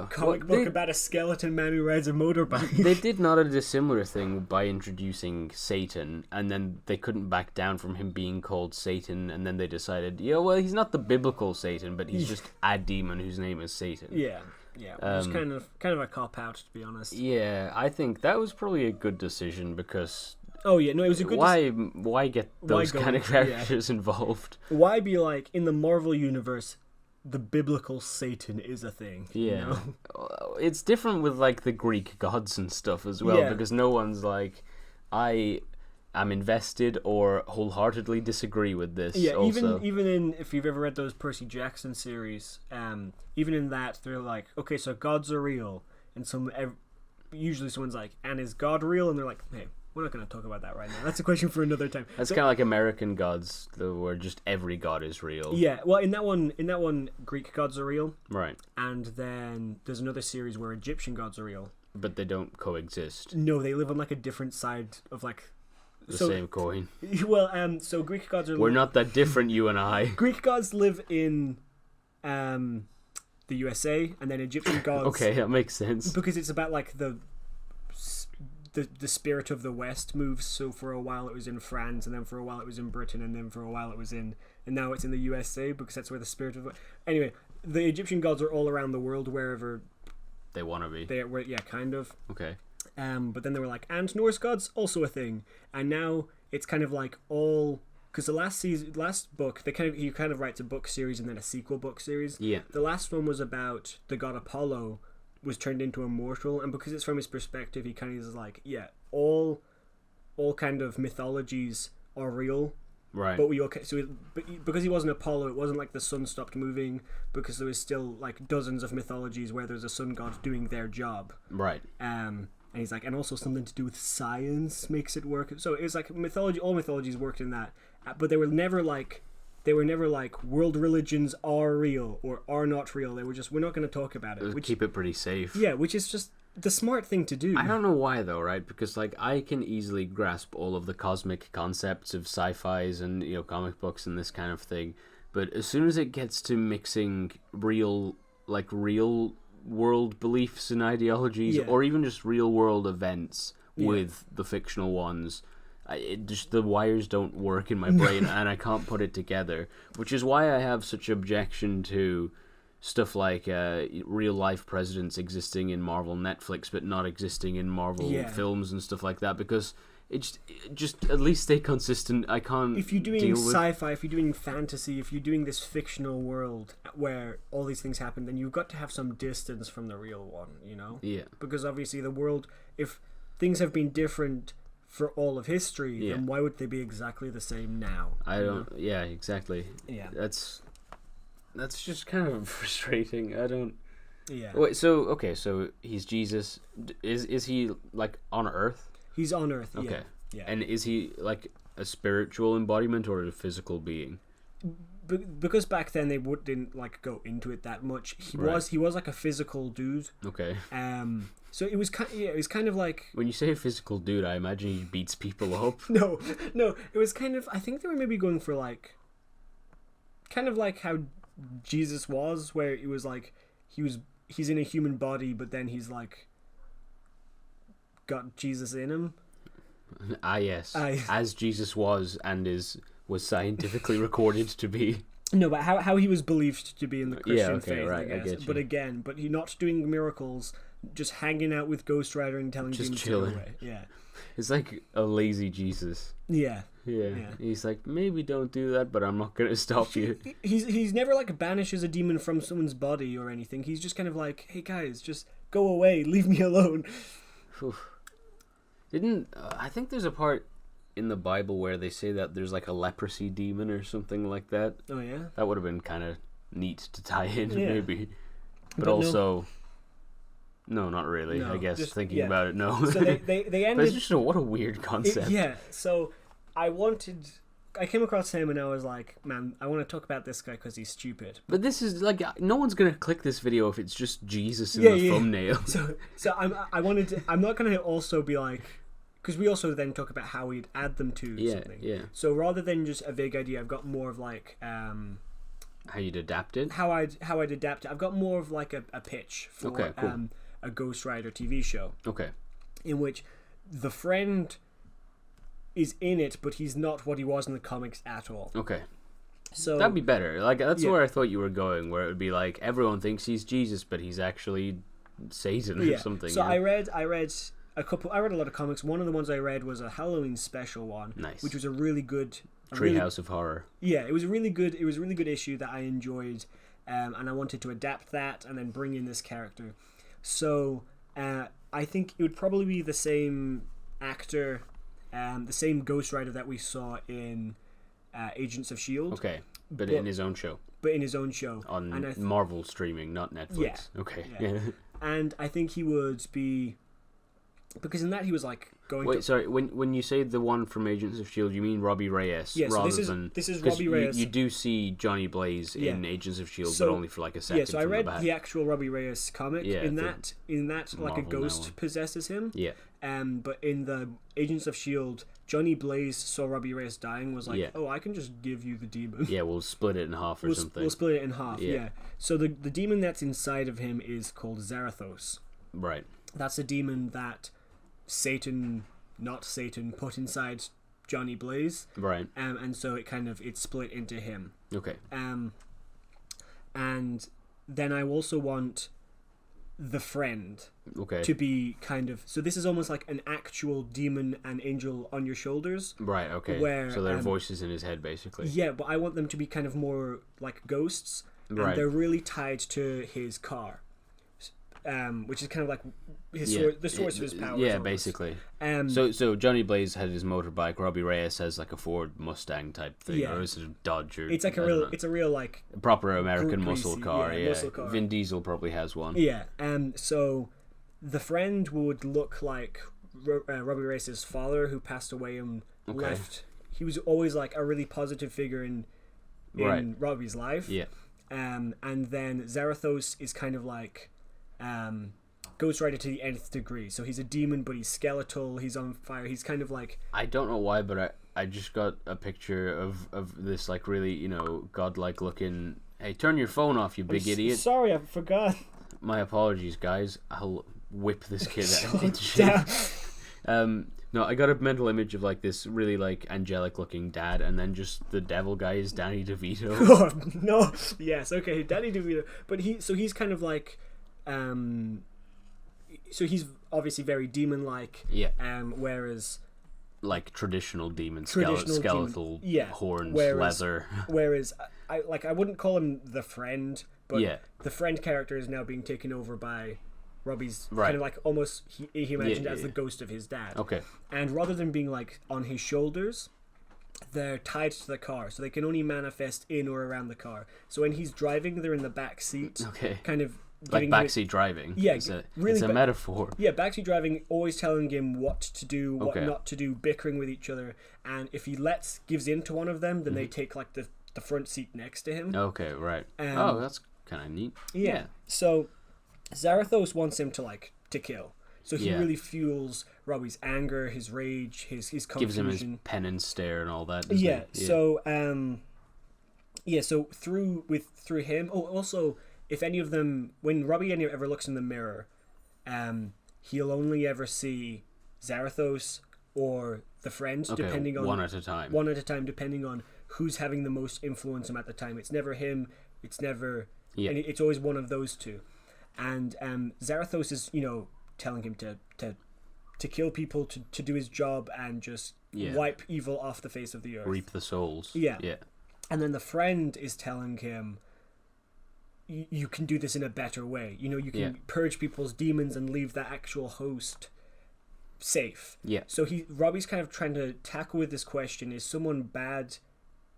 comic book about a skeleton man who rides a motorbike. They did not a dissimilar thing by introducing Satan, and then they couldn't back down from him being called Satan, and then they decided, well, he's not the biblical Satan, but he's just a demon whose name is Satan. Yeah, it's kind of a cop out, to be honest. Yeah, I think that was probably a good decision because. Oh yeah, no, it was a good. Why get those kind of characters involved? Why be like in the Marvel universe, the biblical Satan is a thing? Yeah, you know? It's different with like the Greek gods and stuff as well because no one's like, I am invested or wholeheartedly disagree with this. Yeah, also. even in if you've ever read those Percy Jackson series, even in that they're like, okay, so gods are real, and usually someone's like, and is God real? And they're like, hey. We're not going to talk about that right now. That's a question for another time. That's kind of like American gods, where just every god is real. Yeah, well, in that one, Greek gods are real. Right. And then there's another series where Egyptian gods are real. But they don't coexist. No, they live on like a different side of like the same coin. Well, so Greek gods are. We're not that different, you and I. Greek gods live in, the USA, and then Egyptian gods. Okay, that makes sense. Because it's about like the spirit of the West moves. So for a while it was in France, and then for a while it was in Britain, and then for a while it was and now it's in the USA because that's where the spirit of. Anyway, the Egyptian gods are all around the world wherever they want to be. They were, kind of. Okay. But then they were like, and Norse gods also a thing, and now it's kind of like all because the last book he kind of writes a book series and then a sequel book series. Yeah. The last one was about the god Apollo. Was turned into immortal, and because it's from his perspective, he kind of is like, all kind of mythologies are real, right? But because he wasn't Apollo, it wasn't like the sun stopped moving because there was still like dozens of mythologies where there's a sun god doing their job, right? And he's like, and also something to do with science makes it work. So it was like mythology. All mythologies worked in that, but they were never like. World religions are real or are not real. They were just, we're not going to talk about it. Keep it pretty safe. Yeah, which is just the smart thing to do. I don't know why though, right? Because like I can easily grasp all of the cosmic concepts of sci-fis and comic books and this kind of thing, but as soon as it gets to mixing real world beliefs and ideologies, or even just real world events with the fictional ones. The wires don't work in my brain and I can't put it together, which is why I have such objection to stuff like real life presidents existing in Marvel Netflix but not existing in Marvel films and stuff like that, because it just at least stay consistent. I can't. If you're doing sci-fi, if you're doing fantasy, if you're doing this fictional world where all these things happen, then you've got to have some distance from the real one, Yeah. Because obviously the world, if things have been different for all of history, then why would they be exactly the same now? I don't. Yeah, exactly. Yeah, that's just kind of frustrating. I don't. Yeah. Wait. So he's Jesus. Is he like on Earth? He's on Earth. Okay. Yeah. And is he like a spiritual embodiment or a physical being? Because back then they didn't like go into it that much. He was like a physical dude. Okay. So it was kind of like, when you say a physical dude, I imagine he beats people up. No, it was kind of, I think they were maybe going for like, kind of like how Jesus was, where it was like he's in a human body, but then he's like got Jesus in him. Yes, as Jesus was and was scientifically recorded to be. No, but how he was believed to be in the Christian faith, right, I guess. But he not doing miracles, just hanging out with Ghost Rider and telling demons to go away. Yeah. It's like a lazy Jesus. Yeah. He's like, maybe don't do that, but I'm not going to stop you. He's never like banishes a demon from someone's body or anything. He's just kind of like, hey guys, just go away, leave me alone. I think there's a part in the Bible where they say that there's like a leprosy demon or something like that. Oh yeah. That would have been kind of neat to tie in, maybe. But no. also, no, not really. No, I guess just- thinking yeah. about it, no. So they But ended. it's just what a weird concept. So I came across him and I was like, man, I want to talk about this guy because he's stupid. But this is like no one's gonna click this video if it's just Jesus in the thumbnail. So I'm not gonna also be like, because we also then talk about how we'd add them to something. Yeah. So rather than just a vague idea, I've got more of like How you'd adapt it. how I'd adapt it. I've got more of like a pitch for Okay, cool. a Ghost Rider TV show Okay. in which the friend is in it, but he's not what he was in the comics at all. Okay. So That'd be better. Like that's Yeah. where I thought you were going, where it would be like everyone thinks he's Jesus, but he's actually Satan or something. So yeah. I read a lot of comics. One of the ones I read was a Halloween special one, Nice. which was a really good Treehouse of Horror. Yeah, it was a really good issue that I enjoyed, and I wanted to adapt that and then bring in this character. So I think it would probably be the same actor, the same Ghost Rider that we saw in Agents of S.H.I.E.L.D. Okay, but in his own show. But in his own show. On And Marvel streaming, not Netflix. Yeah. Okay. Yeah. And I think he would be... Because in that he was like going Wait, sorry. When you say the one from Agents of S.H.I.E.L.D., you mean Robbie Reyes? Yeah, so rather this is 'cause Robbie Reyes. You do see Johnny Blaze in Agents of S.H.I.E.L.D., but only for like a second. Yeah, so I read from the back. the actual Robbie Reyes comic. Yeah, in that like a Marvel ghost one. possesses him. Yeah. But in the Agents of S.H.I.E.L.D., Johnny Blaze saw Robbie Reyes dying, was like, Yeah. oh, I can just give you the demon. Yeah, we'll split it in half or something. We'll split it in half, Yeah. yeah. So the demon that's inside of him is called Zarathos. Right. That's a demon that not Satan, put inside Johnny Blaze. Right. And so it's split into him. Okay. And then I also want the friend Okay. to be so this is almost like an actual demon and angel on your shoulders. Right, okay. Where, so their voices in his head, basically. Yeah, but I want them to be kind of more like ghosts, and Right. they're really tied to his car, which is kind of like the source of his powers. Yeah, almost. basically. So So Johnny Blaze had his motorbike. Robbie Reyes has like a Ford Mustang type thing, Yeah. or is it a Dodge? Or, it's like I don't know. it's a real like A proper American greasy, muscle car. yeah, Yeah, muscle car. Vin Diesel probably has one. yeah. So the friend would look like Robbie Reyes' father, who passed away and left. He was always like a really positive figure in Right. Robbie's life. Yeah. And then Zarathos is kind of like Ghost Rider to the nth degree. So he's a demon, but he's skeletal. He's on fire. He's kind of like... I don't know why, but I just got a picture of this like really godlike looking. Hey, turn your phone off, you big idiot! Sorry, I forgot. My apologies, guys. I'll whip this kid out into shit. No, I got a mental image of like this really like angelic looking dad, and then just the devil guy is Danny DeVito. Oh, no. Yes, okay, Danny DeVito. But he's kind of like... so he's obviously very demon-like. Yeah. Whereas... Like traditional demon, Traditional skeletal, demon. Yeah. horns, Whereas- leather. Whereas I wouldn't call him the friend, but Yeah. the friend character is now being taken over by Robbie's Right. kind of like almost he imagined Yeah, as yeah. the ghost of his dad. Okay. And rather than being like on his shoulders, they're tied to the car, so they can only manifest in or around the car. So when he's driving, they're in the back seat, Okay. kind of Like giving him- backseat driving. Yeah, it's a, really it's a ba- metaphor. Yeah, backseat driving, always telling him what to do, what Okay. not to do, bickering with each other. And if he gives in to one of them, then they Mm-hmm. take like the front seat next to him. Okay, right. Um, that's kind of neat. Yeah. So Zarathos wants him to kill. So he Yeah. really fuels Robbie's anger, his rage, his confusion. Gives him his pen and stare and all that. doesn't Yeah. he? So so through him. Oh, also, if any of them, when Robbie ever looks in the mirror, he'll only ever see Zarathos or the friend, Okay, depending on one at a time. One at a time, depending on who's having the most influence him at the time. It's never him. It's never. Yeah. And it's always one of those two. And Zarathos is, telling him to kill people, to do his job, and just Yeah. wipe evil off the face of the earth. Reap the souls. Yeah. Yeah. And then the friend is telling him, you can do this in a better way. You can Yeah. purge people's demons and leave the actual host safe. Yeah. So Robbie's kind of trying to tackle with this question: is someone bad?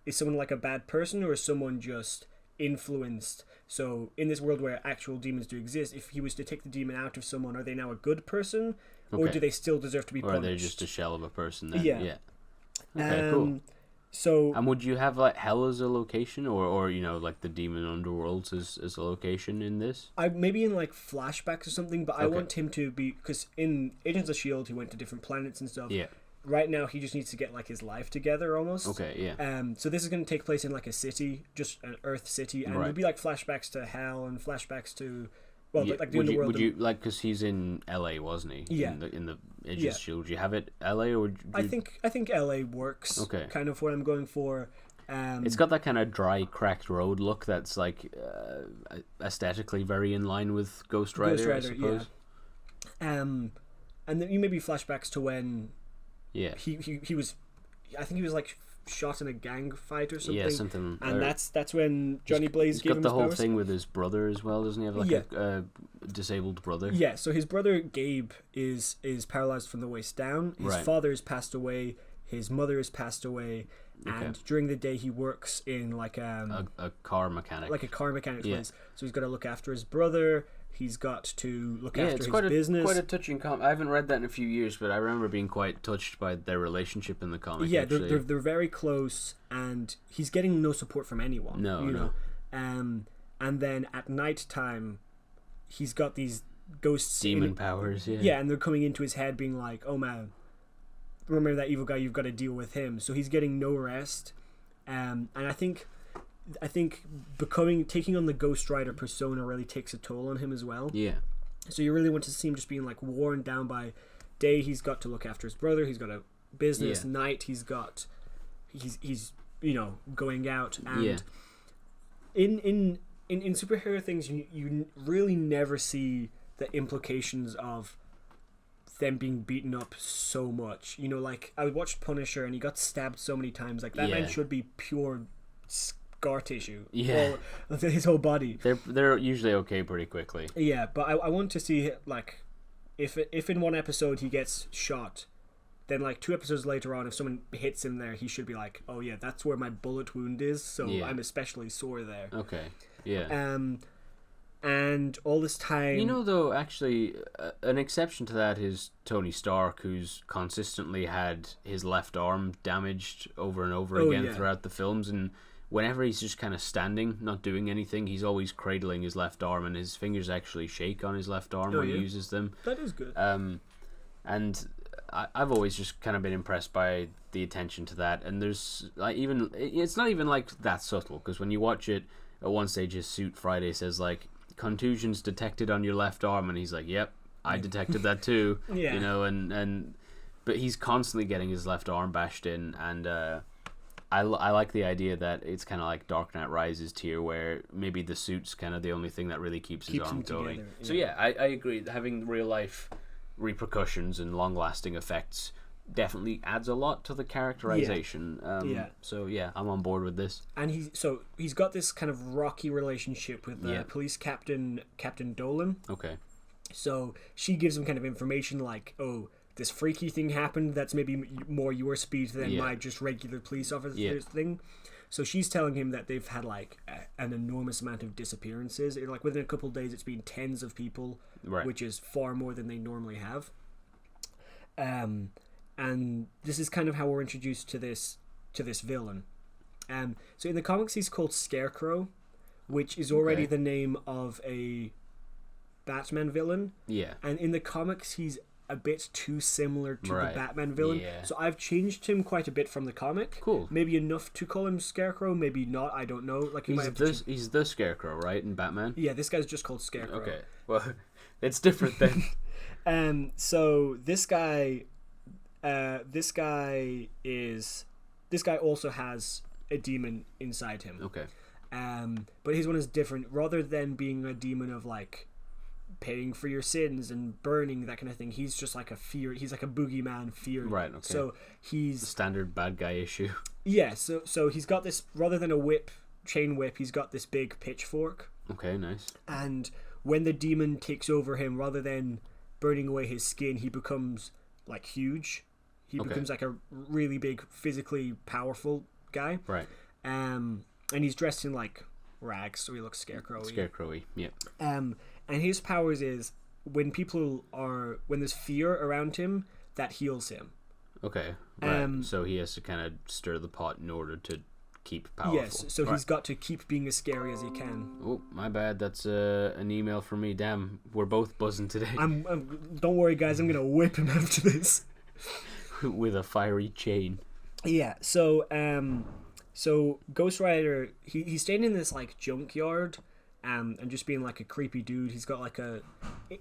Is someone like a bad person, or is someone just influenced? So in this world where actual demons do exist, if he was to take the demon out of someone, are they now a good person, or do they still deserve to be punished? Or are they just a shell of a person then? Yeah. Okay, cool. So, and would you have like hell as a location, or like the demon underworlds as a location in this? Maybe in like flashbacks or something, but I want him to be, because in Agents of S.H.I.E.L.D. he went to different planets and stuff. Yeah. Right now he just needs to get like his life together almost. Okay, yeah. So this is going to take place in like a city, just an Earth city, and there'll be like flashbacks to hell and flashbacks to, well, like the underworld. Would you like, because he's in LA, wasn't he? Yeah. In the Agents of S.H.I.E.L.D. Would you have it LA, or would you... I think LA works. Okay. Kind of what I'm going for. It's got that kind of dry, cracked road look that's like aesthetically very in line with Ghost Rider, I suppose. Yeah. And then you maybe flashbacks to when he was, I think he was like shot in a gang fight or something. Yeah, something. And that's when Johnny Blaze gave him his powers. He's got the whole thing with his brother as well, doesn't he? Have like a disabled brother. Yeah, so his brother Gabe is paralyzed from the waist down. His father has passed away. His mother has passed away. And during the day he works in like a car mechanic. Like a car mechanic's place. So he's got to look after his brother. He's got to look after his business. Quite a touching comic. I haven't read that in a few years, but I remember being quite touched by their relationship in the comic. Yeah, they're very close, and he's getting no support from anyone. No. And then at night time, he's got these ghosts, demon powers. Yeah. Yeah, and they're coming into his head, being like, "Oh man, remember that evil guy? You've got to deal with him." So he's getting no rest, and I think taking on the Ghost Rider persona really takes a toll on him as well. Yeah. So you really want to see him just being like worn down by day. He's got to look after his brother. He's got a business. Night. He's going out. And in superhero things, you really never see the implications of them being beaten up so much. Like I watched Punisher and he got stabbed so many times. Like that man should be pure scar tissue. Yeah, his whole body. They're usually okay pretty quickly. Yeah, but I want to see like if in one episode he gets shot, then like 2 episodes later on, if someone hits him there, he should be like, oh yeah, that's where my bullet wound is, so I'm especially sore there. Okay. Yeah. And all this time, though, actually, an exception to that is Tony Stark, who's consistently had his left arm damaged over and over again throughout the films, and whenever he's just kind of standing, not doing anything, he's always cradling his left arm, and his fingers actually shake on his left arm when he uses them. That is good. And I've always just kind of been impressed by the attention to that. And there's like it's not even like that subtle, because when you watch it, at one stage his suit Friday says like contusions detected on your left arm, and he's like, "Yep, I detected that too." But he's constantly getting his left arm bashed in, and I like the idea that it's kind of like Dark Knight Rises tier, where maybe the suit's kind of the only thing that really keeps his arm going. Together, So I agree. Having real life repercussions and long lasting effects definitely adds a lot to the characterization. So I'm on board with this. And he's got this kind of rocky relationship with the police Captain Dolan. Okay. So she gives him kind of information like, oh, this freaky thing happened that's maybe more your speed than my just regular police officer thing. So she's telling him that they've had like an enormous amount of disappearances. Like within a couple of days, it's been tens of people, which is far more than they normally have. And this is kind of how we're introduced to this villain. So in the comics, he's called Scarecrow, which is already the name of a Batman villain. Yeah. And in the comics, he's a bit too similar to the Batman villain. Yeah. So I've changed him quite a bit from the comic. Cool. Maybe enough to call him Scarecrow, maybe not, I don't know. Like he's the Scarecrow, right, in Batman? Yeah, this guy's just called Scarecrow. Okay. Well, it's different then. So this guy also has a demon inside him. Okay. But his one is different. Rather than being a demon of like paying for your sins and burning, that kind of thing, he's just like a fear. He's like a boogeyman fear. Right. Okay. So he's the standard bad guy issue. Yeah. So he's got this, rather than a chain whip, he's got this big pitchfork. Okay. Nice. And when the demon takes over him, rather than burning away his skin, he becomes like huge. He Okay. becomes like a really big, physically powerful guy. Right. And he's dressed in like rags, so he looks scarecrowy. Scarecrowy. Yeah. And his powers is when there's fear around him, that heals him. Okay. Right. So he has to kind of stir the pot in order to keep powerful. Yes. So he's got to keep being as scary as he can. Oh, my bad. That's an email from me. Damn, we're both buzzing today. Don't worry, guys. I'm gonna whip him after this. With a fiery chain. Yeah. So Ghost Rider, he's staying in this like junkyard, and just being like a creepy dude. He's got like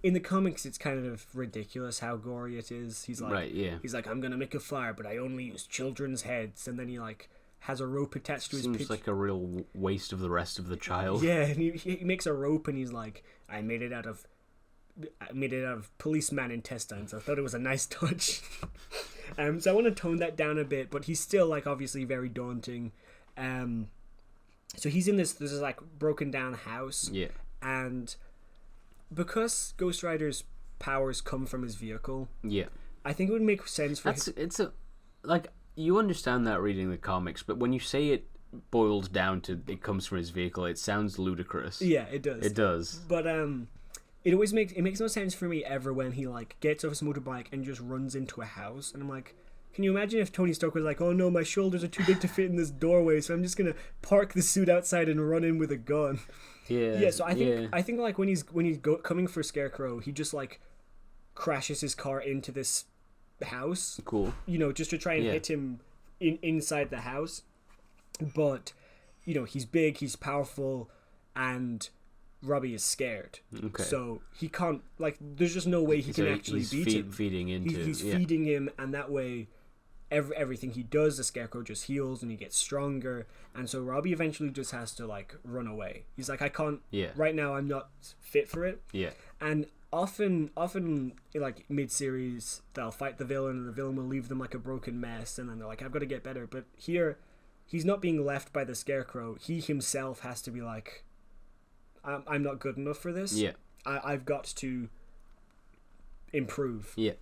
in the comics, it's kind of ridiculous how gory it is. He's like, right, yeah. He's like, I'm gonna make a fire, but I only use children's heads, and then he like has a rope attached to his Seems like a real waste of the rest of the child. Yeah, and he makes a rope, and he's like, I made it out of policeman intestines. I thought it was a nice touch. So I want to tone that down a bit, but he's still like obviously very daunting. So he's in this like broken down house. Yeah. And because Ghost Rider's powers come from his vehicle, yeah, I think it would make sense for you understand that reading the comics, but when you say it boils down to it comes from his vehicle, it sounds ludicrous. Yeah, it does. It does. But it makes no sense for me ever when he like gets off his motorbike and just runs into a house, and I'm like, can you imagine if Tony Stark was like, oh no, my shoulders are too big to fit in this doorway, so I'm just gonna park the suit outside and run in with a gun. Yeah. Yeah. So I think like when he's coming for Scarecrow, he just like crashes his car into this house. Cool. Just to try and hit him inside the house. But he's big, he's powerful, and Robbie is scared. Okay. So he can't there's just no way he can actually beat him. Feeding into. He's feeding him, and that way everything he does, the Scarecrow just heals and he gets stronger. And so Robbie eventually just has to like run away. He's like, I can't. Yeah. Right now, I'm not fit for it. Yeah. And often like mid-series, they'll fight the villain, and the villain will leave them like a broken mess, and then they're like, I've got to get better. But here, he's not being left by the Scarecrow. He himself has to be like, I'm not good enough for this. Yeah. I've got to improve. Yeah.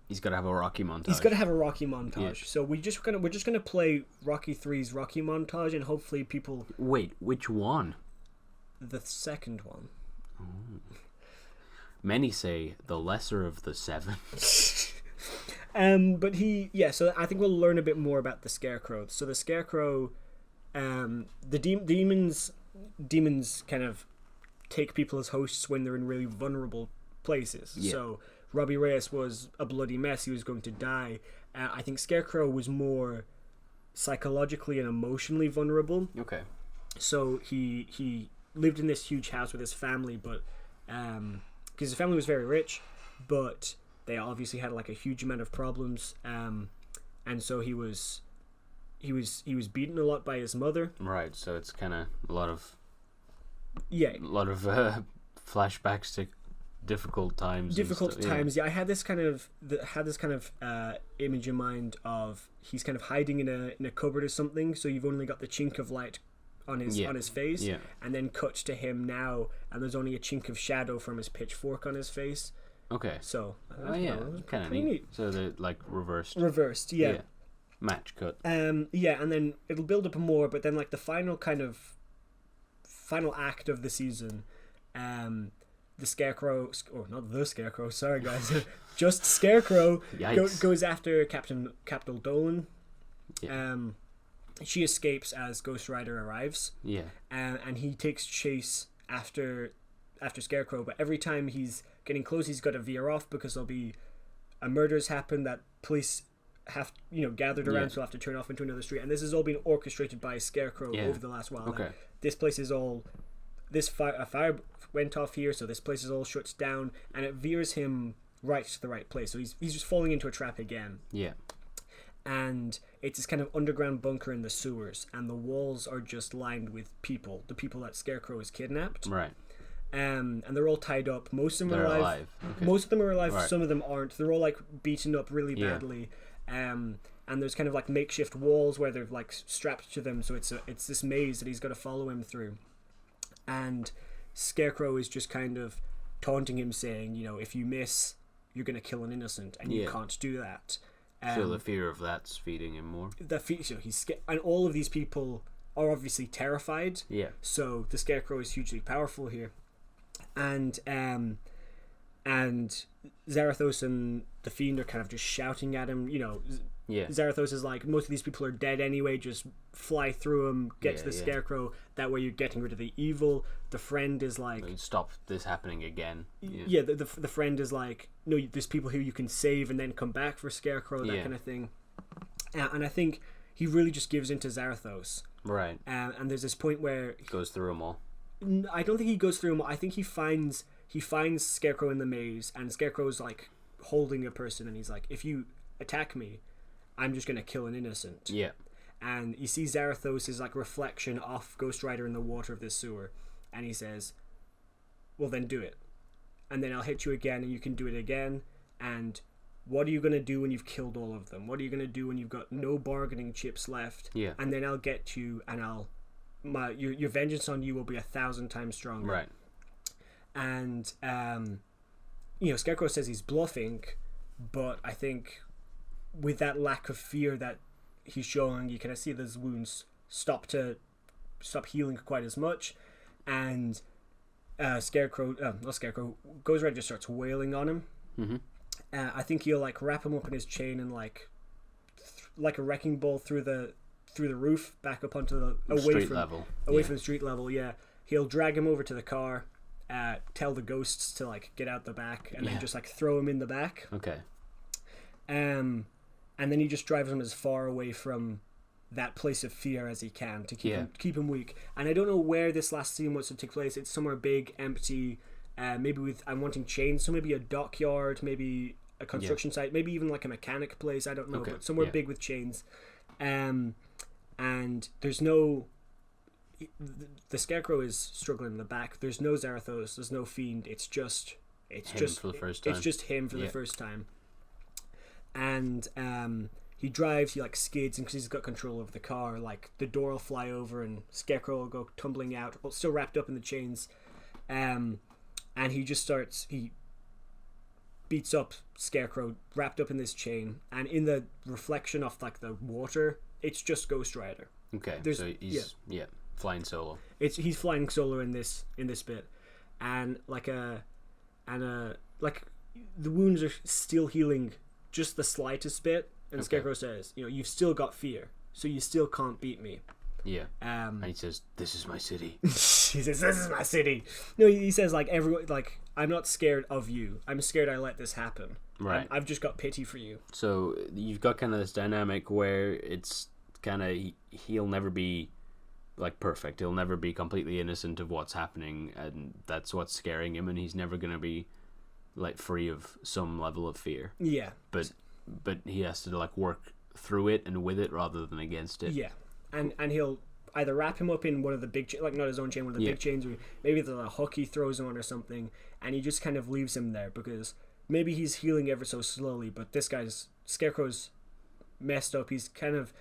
He's got to have a Rocky montage. He's got to have a Rocky montage. Yeah. So we're just gonna play Rocky 3's Rocky montage, and hopefully people. Wait, which one? The second one. Oh. Many say the lesser of the seven. But so I think we'll learn a bit more about the Scarecrow. So the Scarecrow, the demons kind of take people as hosts when they're in really vulnerable places. Yeah. So Robbie Reyes was a bloody mess. He was going to die. I think Scarecrow was more psychologically and emotionally vulnerable. Okay. So he lived in this huge house with his family, but because his family was very rich, but they obviously had like a huge amount of problems, and so he was beaten a lot by his mother. Right. So it's kind of a lot of flashbacks to difficult times. Yeah. I had this kind of image in mind of he's kind of hiding in a cupboard or something. So you've only got the chink of light on his face, and then cut to him now, and there's only a chink of shadow from his pitchfork on his face. Okay. So kind of neat. So they're like reversed. Yeah. Match cut. And then it'll build up more, but then like the final act of the season, the Scarecrow, or not the Scarecrow, sorry guys, just Scarecrow goes after Captain Dolan. Yeah. She escapes as Ghost Rider arrives. Yeah. And he takes chase after Scarecrow, but every time he's getting close, he's got to veer off because there'll be a murder's happened that police have gathered around, so he'll have to turn off into another street. And this has all been orchestrated by Scarecrow over the last while. Okay. Like, this place is all a fire went off here, so this place is all shuts down, and it veers him right to the right place. So he's just falling into a trap again. Yeah. And it's this kind of underground bunker in the sewers, and the walls are just lined with the people that Scarecrow has kidnapped. Right. And they're all tied up. Most of them are alive. Okay. Most of them are alive. Right. Some of them aren't. They're all like beaten up really badly. And there's kind of like makeshift walls where they're like strapped to them. So it's this maze that he's got to follow him through. And Scarecrow is just kind of taunting him, saying, if you miss, you're going to kill an innocent, and you can't do that. So the fear of that's feeding him more. So he's scared, and all of these people are obviously terrified. Yeah. So the Scarecrow is hugely powerful here, and Zarathos and the Fiend are kind of just shouting at him. Zarathos is like, most of these people are dead anyway. Just fly through them, get to the Scarecrow. That way, you're getting rid of the evil. The Friend is like, stop this happening again. The Friend is like, no, there's people who you can save and then come back for Scarecrow, that kind of thing. And I think he really just gives in to Zarathos. Right. And there's this point where he goes through them all. I don't think he goes through them all. I think he finds Scarecrow in the maze, and Scarecrow's like holding a person, and he's like, if you attack me, I'm just gonna kill an innocent. Yeah. And you see Zarathos' like reflection off Ghost Rider in the water of this sewer, and he says, well, then do it, and then I'll hit you again, and you can do it again. And what are you gonna do when you've killed all of them? What are you gonna do when you've got no bargaining chips left? Yeah. And then I'll get you, and your vengeance on you will be 1,000 times stronger. Right. And Scarecrow says he's bluffing, but I think with that lack of fear that he's showing, you kind of see those wounds stop healing quite as much, and Ghost Rider just starts wailing on him. Mm-hmm. I think he'll like wrap him up in his chain and like a wrecking ball through the roof back up onto the away from the street level. Yeah, he'll drag him over to the car. Tell the ghosts to like get out the back, and then just like throw him in the back. Okay. And then he just drives him as far away from that place of fear as he can to keep him weak. And I don't know where this last scene was to take place. It's somewhere big, empty. Maybe I'm wanting chains, so maybe a dockyard, maybe a construction site, maybe even like a mechanic place. I don't know, but somewhere big with chains. And there's no. The Scarecrow is struggling in the back. There's no Zarathos. There's no Fiend. It's just for the first time. It's just him for the first time. And he drives. He like skids, and because he's got control of the car, like the door will fly over, and Scarecrow will go tumbling out, but still wrapped up in the chains. And he just starts. He beats up Scarecrow, wrapped up in this chain, and in the reflection of like the water, it's just Ghost Rider. Okay, so he's flying solo. He's flying solo in this bit, and the wounds are still healing just the slightest bit, and Scarecrow says, you've still got fear, so you still can't beat me. Yeah. And he says, "This is my city." He says, "This is my city." No, he says like everyone, like I'm not scared of you. I'm scared I let this happen. Right. I've just got pity for you. So you've got kind of this dynamic where it's kind of he'll never be like perfect. He'll never be completely innocent of what's happening, and that's what's scaring him, and he's never going to be like free of some level of fear. Yeah. But he has to like work through it and with it rather than against it. Yeah. And he'll either wrap him up in one of the big like not his own chain, one of the big chains, or maybe there's a hook he throws him on or something, and he just kind of leaves him there because maybe he's healing ever so slowly, but this guy's Scarecrow's messed up. He kind of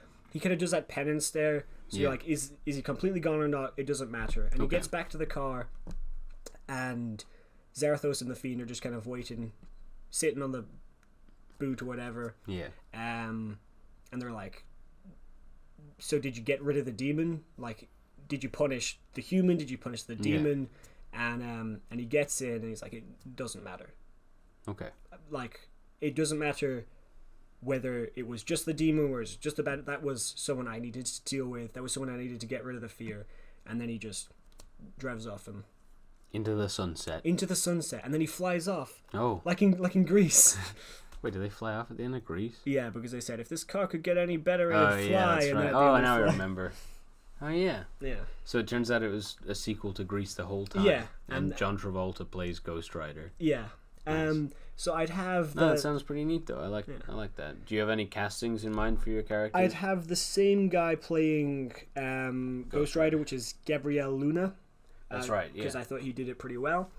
does that penance there. So you're like, is he completely gone or not? It doesn't matter. And he gets back to the car, and Zarathos and the Fiend are just kind of waiting, sitting on the boot or whatever. Yeah. And they're like, so did you get rid of the demon? Like, did you punish the human? Did you punish the demon? And he gets in, and he's like, it doesn't matter. Okay. Like, it doesn't matter whether it was just the demon or it's just about that was someone I needed to deal with. That was someone I needed to get rid of the fear. And then he just drives off him into the sunset. And then he flies off. Oh. Like in Greece. Wait, do they fly off at the end of Greece? Yeah, because they said if this car could get any better, it would fly. Yeah, that's right. Oh, now I remember. Oh, yeah. Yeah. So it turns out it was a sequel to Grease the whole time. Yeah. And John Travolta plays Ghost Rider. Yeah. Nice. So I'd have that sounds pretty neat though. I like that. Do you have any castings in mind for your character? I'd have the same guy playing Ghost Rider, which is Gabriel Luna. That's right, yeah. Because I thought he did it pretty well.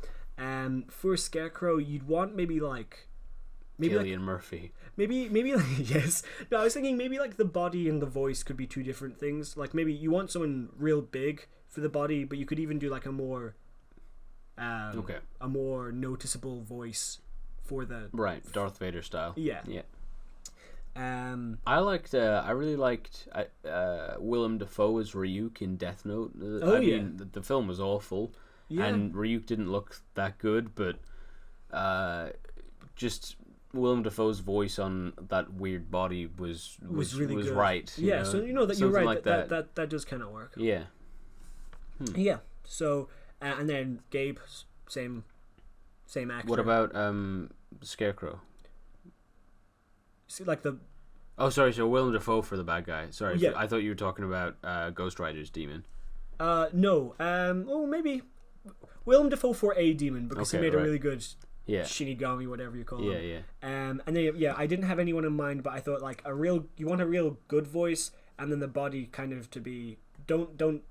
For Scarecrow, you'd want maybe Cillian Murphy. Maybe like, yes. No, I was thinking maybe like the body and the voice could be two different things. Like maybe you want someone real big for the body, but you could even do like a more a more noticeable voice for the Darth Vader style. Yeah. I really liked Willem Dafoe as Ryuk in Death Note. Mean, the film was awful, and Ryuk didn't look that good, but just Willem Dafoe's voice on that weird body was really good. Right. Yeah, know? So you know that Something you're right. Like that does kind of work. Yeah. Yeah. So and then Gabe, same actor. What about Scarecrow? See, like the. Oh, sorry. So Willem Dafoe for the bad guy. Sorry, Yeah. I thought you were talking about Ghost Rider's demon. No. Maybe Willem Dafoe for a demon because he made a really good. Yeah. Shinigami, whatever you call him. Yeah. And then I didn't have anyone in mind, but I thought like you want a real good voice, and then the body kind of to be don't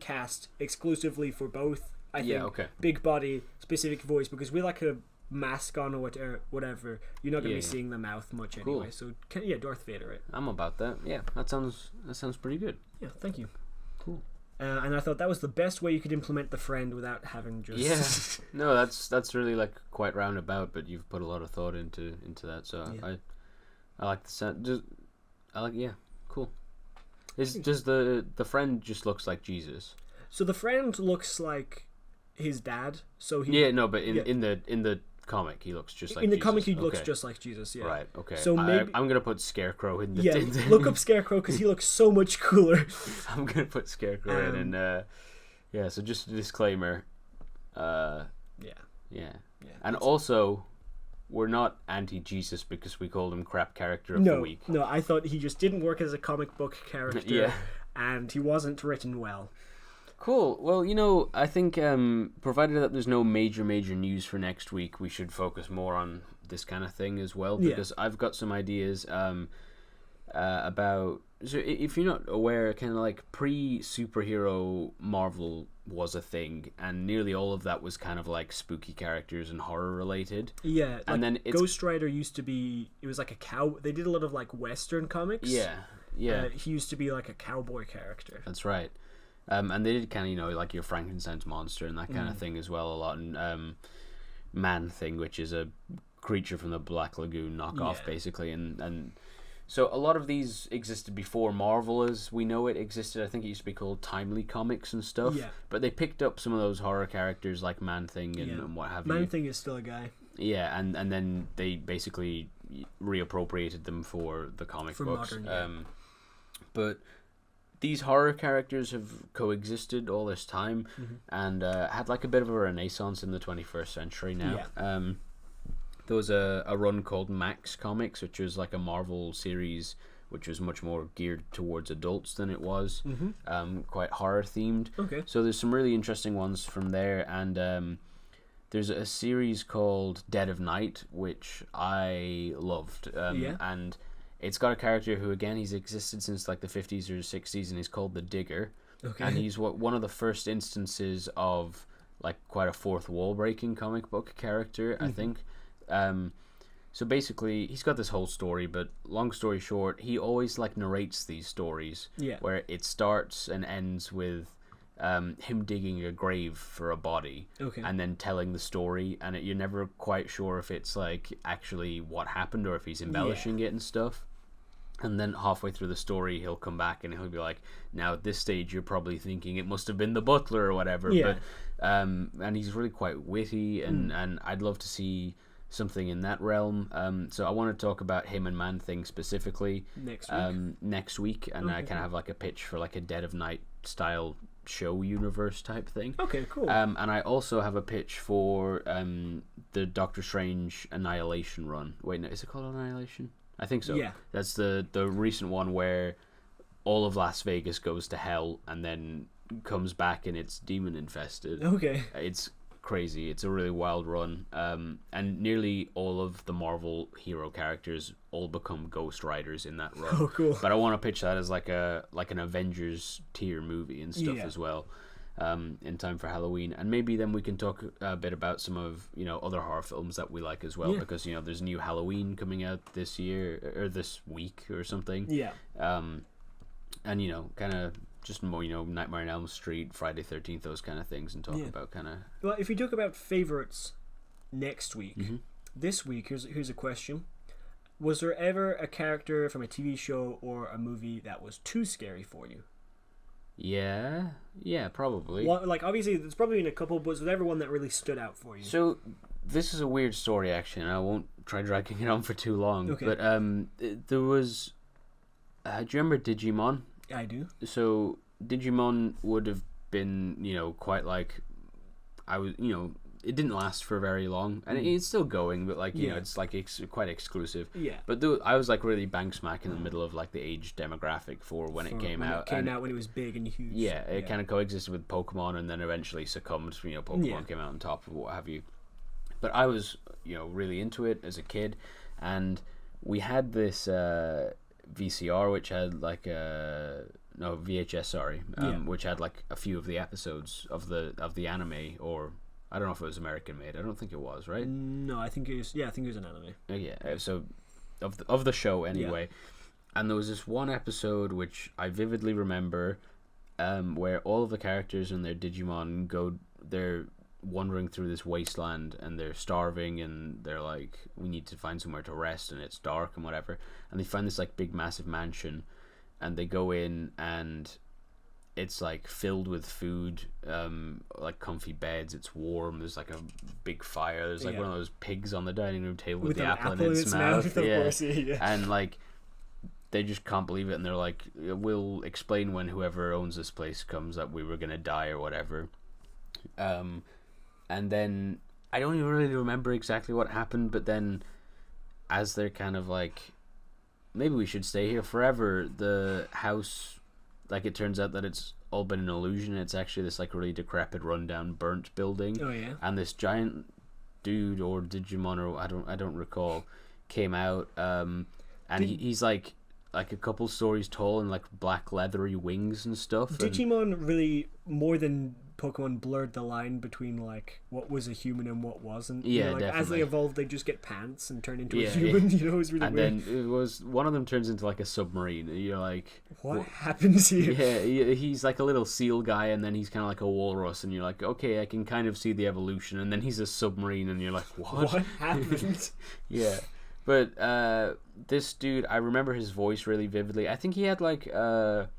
cast exclusively for both. I think big body, specific voice, because we like a mask on or whatever. You're not gonna be seeing the mouth much anyway. So Darth Vader. Right? I'm about that. Yeah, that sounds pretty good. Yeah, thank you. Cool. And I thought that was the best way you could implement the friend without having just. Yeah. No, that's really like quite roundabout, but you've put a lot of thought into that. So I like the sound. Cool. Does the friend just looks like Jesus? So the friend looks like his dad. So he. Yeah, no, but in the comic he looks just like. In the Jesus. comic he looks just like Jesus. Yeah. Right. Okay. So maybe I'm gonna put Scarecrow in the. Yeah. Look up Scarecrow because he looks so much cooler. I'm gonna put Scarecrow in, and so just a disclaimer. Yeah. And also, we're not anti-Jesus because we called him crap character of the week. No, I thought he just didn't work as a comic book character, and he wasn't written well. Cool. Well, I think provided that there's no major news for next week, we should focus more on this kind of thing as well, because I've got some ideas about. So if you're not aware, kind of like pre-superhero Marvel was a thing, and nearly all of that was kind of like spooky characters and horror related. Yeah, and then Ghost Rider used to be. It was like a cow. They did a lot of like Western comics. Yeah. He used to be like a cowboy character. That's right. And they did kind of like your Frankenstein's monster and that kind of thing as well a lot, and Man-Thing, which is a creature from the Black Lagoon knockoff basically, and so a lot of these existed before Marvel as we know it existed. I think it used to be called Timely Comics and stuff. Yeah. But they picked up some of those horror characters like Man-Thing and what have you. Man-Thing is still a guy. Yeah, and then they basically reappropriated them for the comic books. Modern, but these horror characters have coexisted all this time and had like a bit of a renaissance in the 21st century now. Yeah. There was a run called Max Comics, which was like a Marvel series which was much more geared towards adults than it was, quite horror themed. Okay. So there's some really interesting ones from there, and there's a series called Dead of Night, which I loved. And it's got a character who, again, he's existed since like the 50s or 60s, and he's called the Digger. Okay. And he's one of the first instances of like quite a fourth wall breaking comic book character, I think. So basically, he's got this whole story, but long story short, he always like narrates these stories where it starts and ends with him digging a grave for a body and then telling the story, and you're never quite sure if it's like actually what happened or if he's embellishing it and stuff. And then halfway through the story, he'll come back and he'll be like, now at this stage, you're probably thinking it must have been the butler or whatever. Yeah. But, and he's really quite witty, and I'd love to see something in that realm. So I want to talk about him and Man-Thing specifically next week. And I kind of have like a pitch for like a Dead of Night style show universe type thing. Okay, cool. And I also have a pitch for the Doctor Strange Annihilation run. Wait, no, is it called Annihilation? I think so. Yeah. That's the recent one where all of Las Vegas goes to hell and then comes back and it's demon infested. Okay. It's crazy. It's a really wild run. And nearly all of the Marvel hero characters all become Ghost Riders in that run. Oh, cool. But I want to pitch that as like an Avengers tier movie and stuff as well. In time for Halloween, and maybe then we can talk a bit about some of other horror films that we like as well, because there's new Halloween coming out this year or this week or something. And kind of just more Nightmare on Elm Street, Friday 13th, those kind of things, and talk about kind of. Well, if you talk about favorites next week. This week, here's a question. Was there ever a character from a TV show or a movie that was too scary for you? Yeah, probably. Well, like, obviously, there's probably been a couple, but was there ever one that really stood out for you? So, this is a weird story, actually, and I won't try dragging it on for too long. Okay. But there was... do you remember Digimon? I do. So, Digimon would have been, quite like... it didn't last for very long, and it's still going, but like it's like quite exclusive. Yeah. But I was like really bang smack in the middle of like the age demographic for when it came out. It came out when it was big and huge. Yeah, it kind of coexisted with Pokemon, and then eventually succumbed. Pokemon came out on top of what have you. But I was really into it as a kid, and we had this VCR which had like VHS, sorry, which had like a few of the episodes of the anime, or I don't know if it was American made. I don't think it was, right? No, I think it was. Yeah, I think it was an anime. Yeah, so of the show anyway. Yeah. And there was this one episode which I vividly remember, where all of the characters and their Digimon they're wandering through this wasteland, and they're starving, and they're like, we need to find somewhere to rest, and it's dark and whatever. And they find this like big massive mansion, and they go in, and it's like filled with food, like comfy beds, it's warm, there's like a big fire, there's like one of those pigs on the dining room table with the apple in its mouth. Of course, yeah. And like they just can't believe it, and they're like, we'll explain when whoever owns this place comes that we were gonna die or whatever. And then I don't even really remember exactly what happened, but then as they're kind of like, maybe we should stay here forever, the house, like, it turns out that it's all been an illusion. It's actually this like really decrepit, rundown, burnt building. Oh yeah. And this giant dude or Digimon, or I don't recall, came out, and he's like a couple stories tall, and like black leathery wings and stuff. Digimon really, more than Pokemon, blurred the line between like what was a human and what wasn't. Yeah, like, definitely. As they evolve, they just get pants and turn into a human. Yeah. It was really and weird. Then it was one of them turns into like a submarine. And you're like, what happens here? Yeah, he's like a little seal guy, and then he's kind of like a walrus, and you're like, okay, I can kind of see the evolution. And then he's a submarine, and you're like, what happened? Yeah. But this dude, I remember his voice really vividly. I think he had like a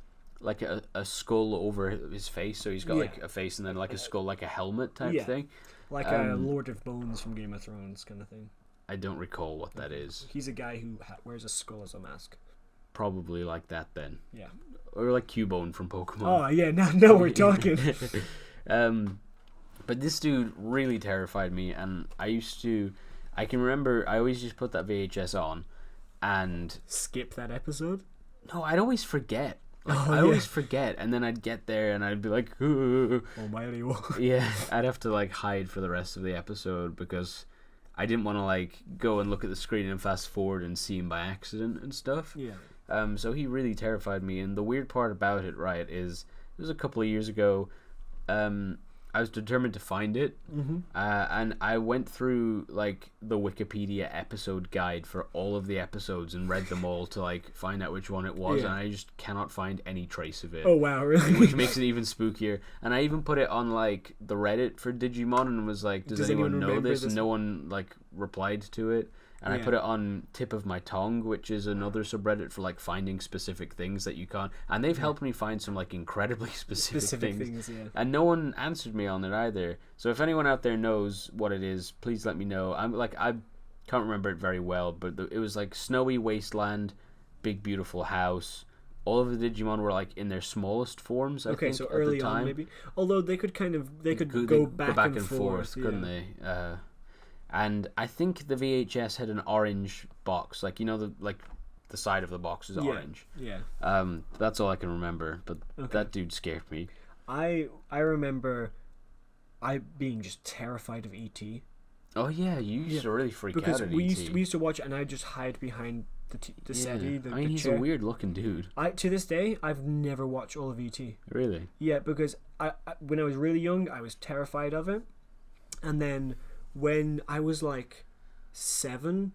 skull over his face, so he's got like a face and then like a skull, like a helmet type thing, like a Lord of Bones from Game of Thrones kind of thing. I don't recall what that is. He's a guy who wears a skull as a mask. Probably like that then. Yeah. Or like Cubone from Pokemon. Oh yeah, now we're talking. But this dude really terrified me, and I can remember I always just put that VHS on and skip that episode. No, I'd always forget. I always forget, and then I'd get there and I'd be like, oh my. Yeah, I'd have to like hide for the rest of the episode because I didn't want to like go and look at the screen and fast forward and see him by accident and stuff. Yeah. So he really terrified me, and the weird part about it, right, is it was a couple of years ago. I was determined to find it, and I went through like the Wikipedia episode guide for all of the episodes and read them all to like find out which one it was, and I just cannot find any trace of it. Oh wow, really? Which makes it even spookier. And I even put it on like the Reddit for Digimon and was like, does anyone know this? And no one like replied to it. And I put it on Tip of My Tongue, which is another subreddit for like finding specific things that you can't. And they've helped me find some like incredibly specific things. And no one answered me on it either. So if anyone out there knows what it is, please let me know. I can't remember it very well, but it was like snowy wasteland, big beautiful house. All of the Digimon were like in their smallest forms. I think, so at early the time. on maybe. Although they could go back and forth, couldn't they? And I think the VHS had an orange box, like the side of the box is orange. Yeah. That's all I can remember. But that dude scared me. I remember I being just terrified of E.T. Oh yeah, you used to really freak out at we E.T. used to watch it, and I just hide behind the settee. He's a weird looking dude. To this day, I've never watched all of E.T. Really? Yeah, because I when I was really young, I was terrified of it, and then when I was like 7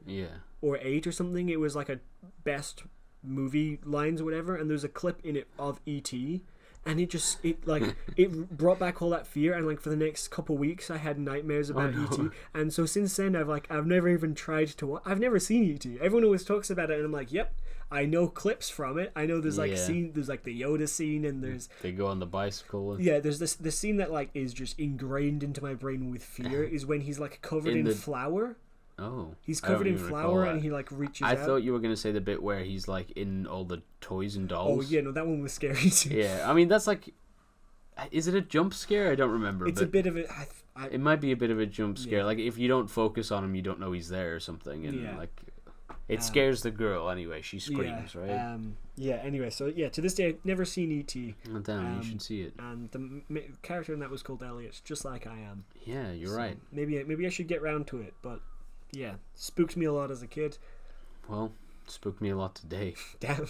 or 8 or something, it was like a best movie lines or whatever, and there's a clip in it of E.T., and it brought back all that fear, and like for the next couple weeks I had nightmares about E.T. And so since then I've never even tried to I've never seen E.T. Everyone always talks about it, and I'm like, yep, I know clips from it. I know there's like there's like the Yoda scene, and there's they go on the bicycle. There's the scene that like is just ingrained into my brain with fear is when he's like covered in flour. Oh, he's covered in flour, and he like reaches out. I thought you were gonna say the bit where he's like in all the toys and dolls. Oh yeah, no, that one was scary too. Yeah, I mean that's like, is it a jump scare? I don't remember. It's a bit of a. It might be a bit of a jump scare. Like if you don't focus on him, you don't know he's there or something, and like. It scares the girl anyway. She screams, right? Anyway, so to this day, I've never seen E.T. Oh, damn, you should see it. And the character in that was called Elliott, just like I am. Yeah, you're right. Maybe I should get round to it, but yeah, spooked me a lot as a kid. Well, spooked me a lot today. Damn.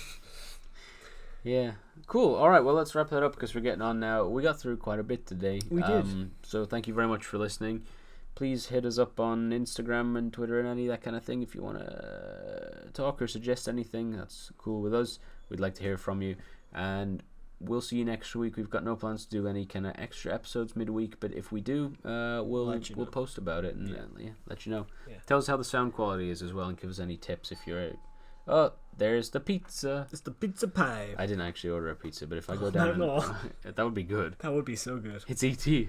Yeah, cool. All right, well, let's wrap that up because we're getting on now. We got through quite a bit today. We did. So thank you very much for listening. Please hit us up on Instagram and Twitter and any of that kind of thing if you want to talk or suggest anything. That's cool with us. We'd like to hear from you. And we'll see you next week. We've got no plans to do any kind of extra episodes midweek, but if we do, we'll post about it and let you know. Yeah. Tell us how the sound quality is as well, and give us any tips if you're... Oh, there's the pizza. It's the pizza pie. I didn't actually order a pizza, but if I go down... that would be good. That would be so good. It's E.T.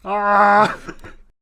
Ah!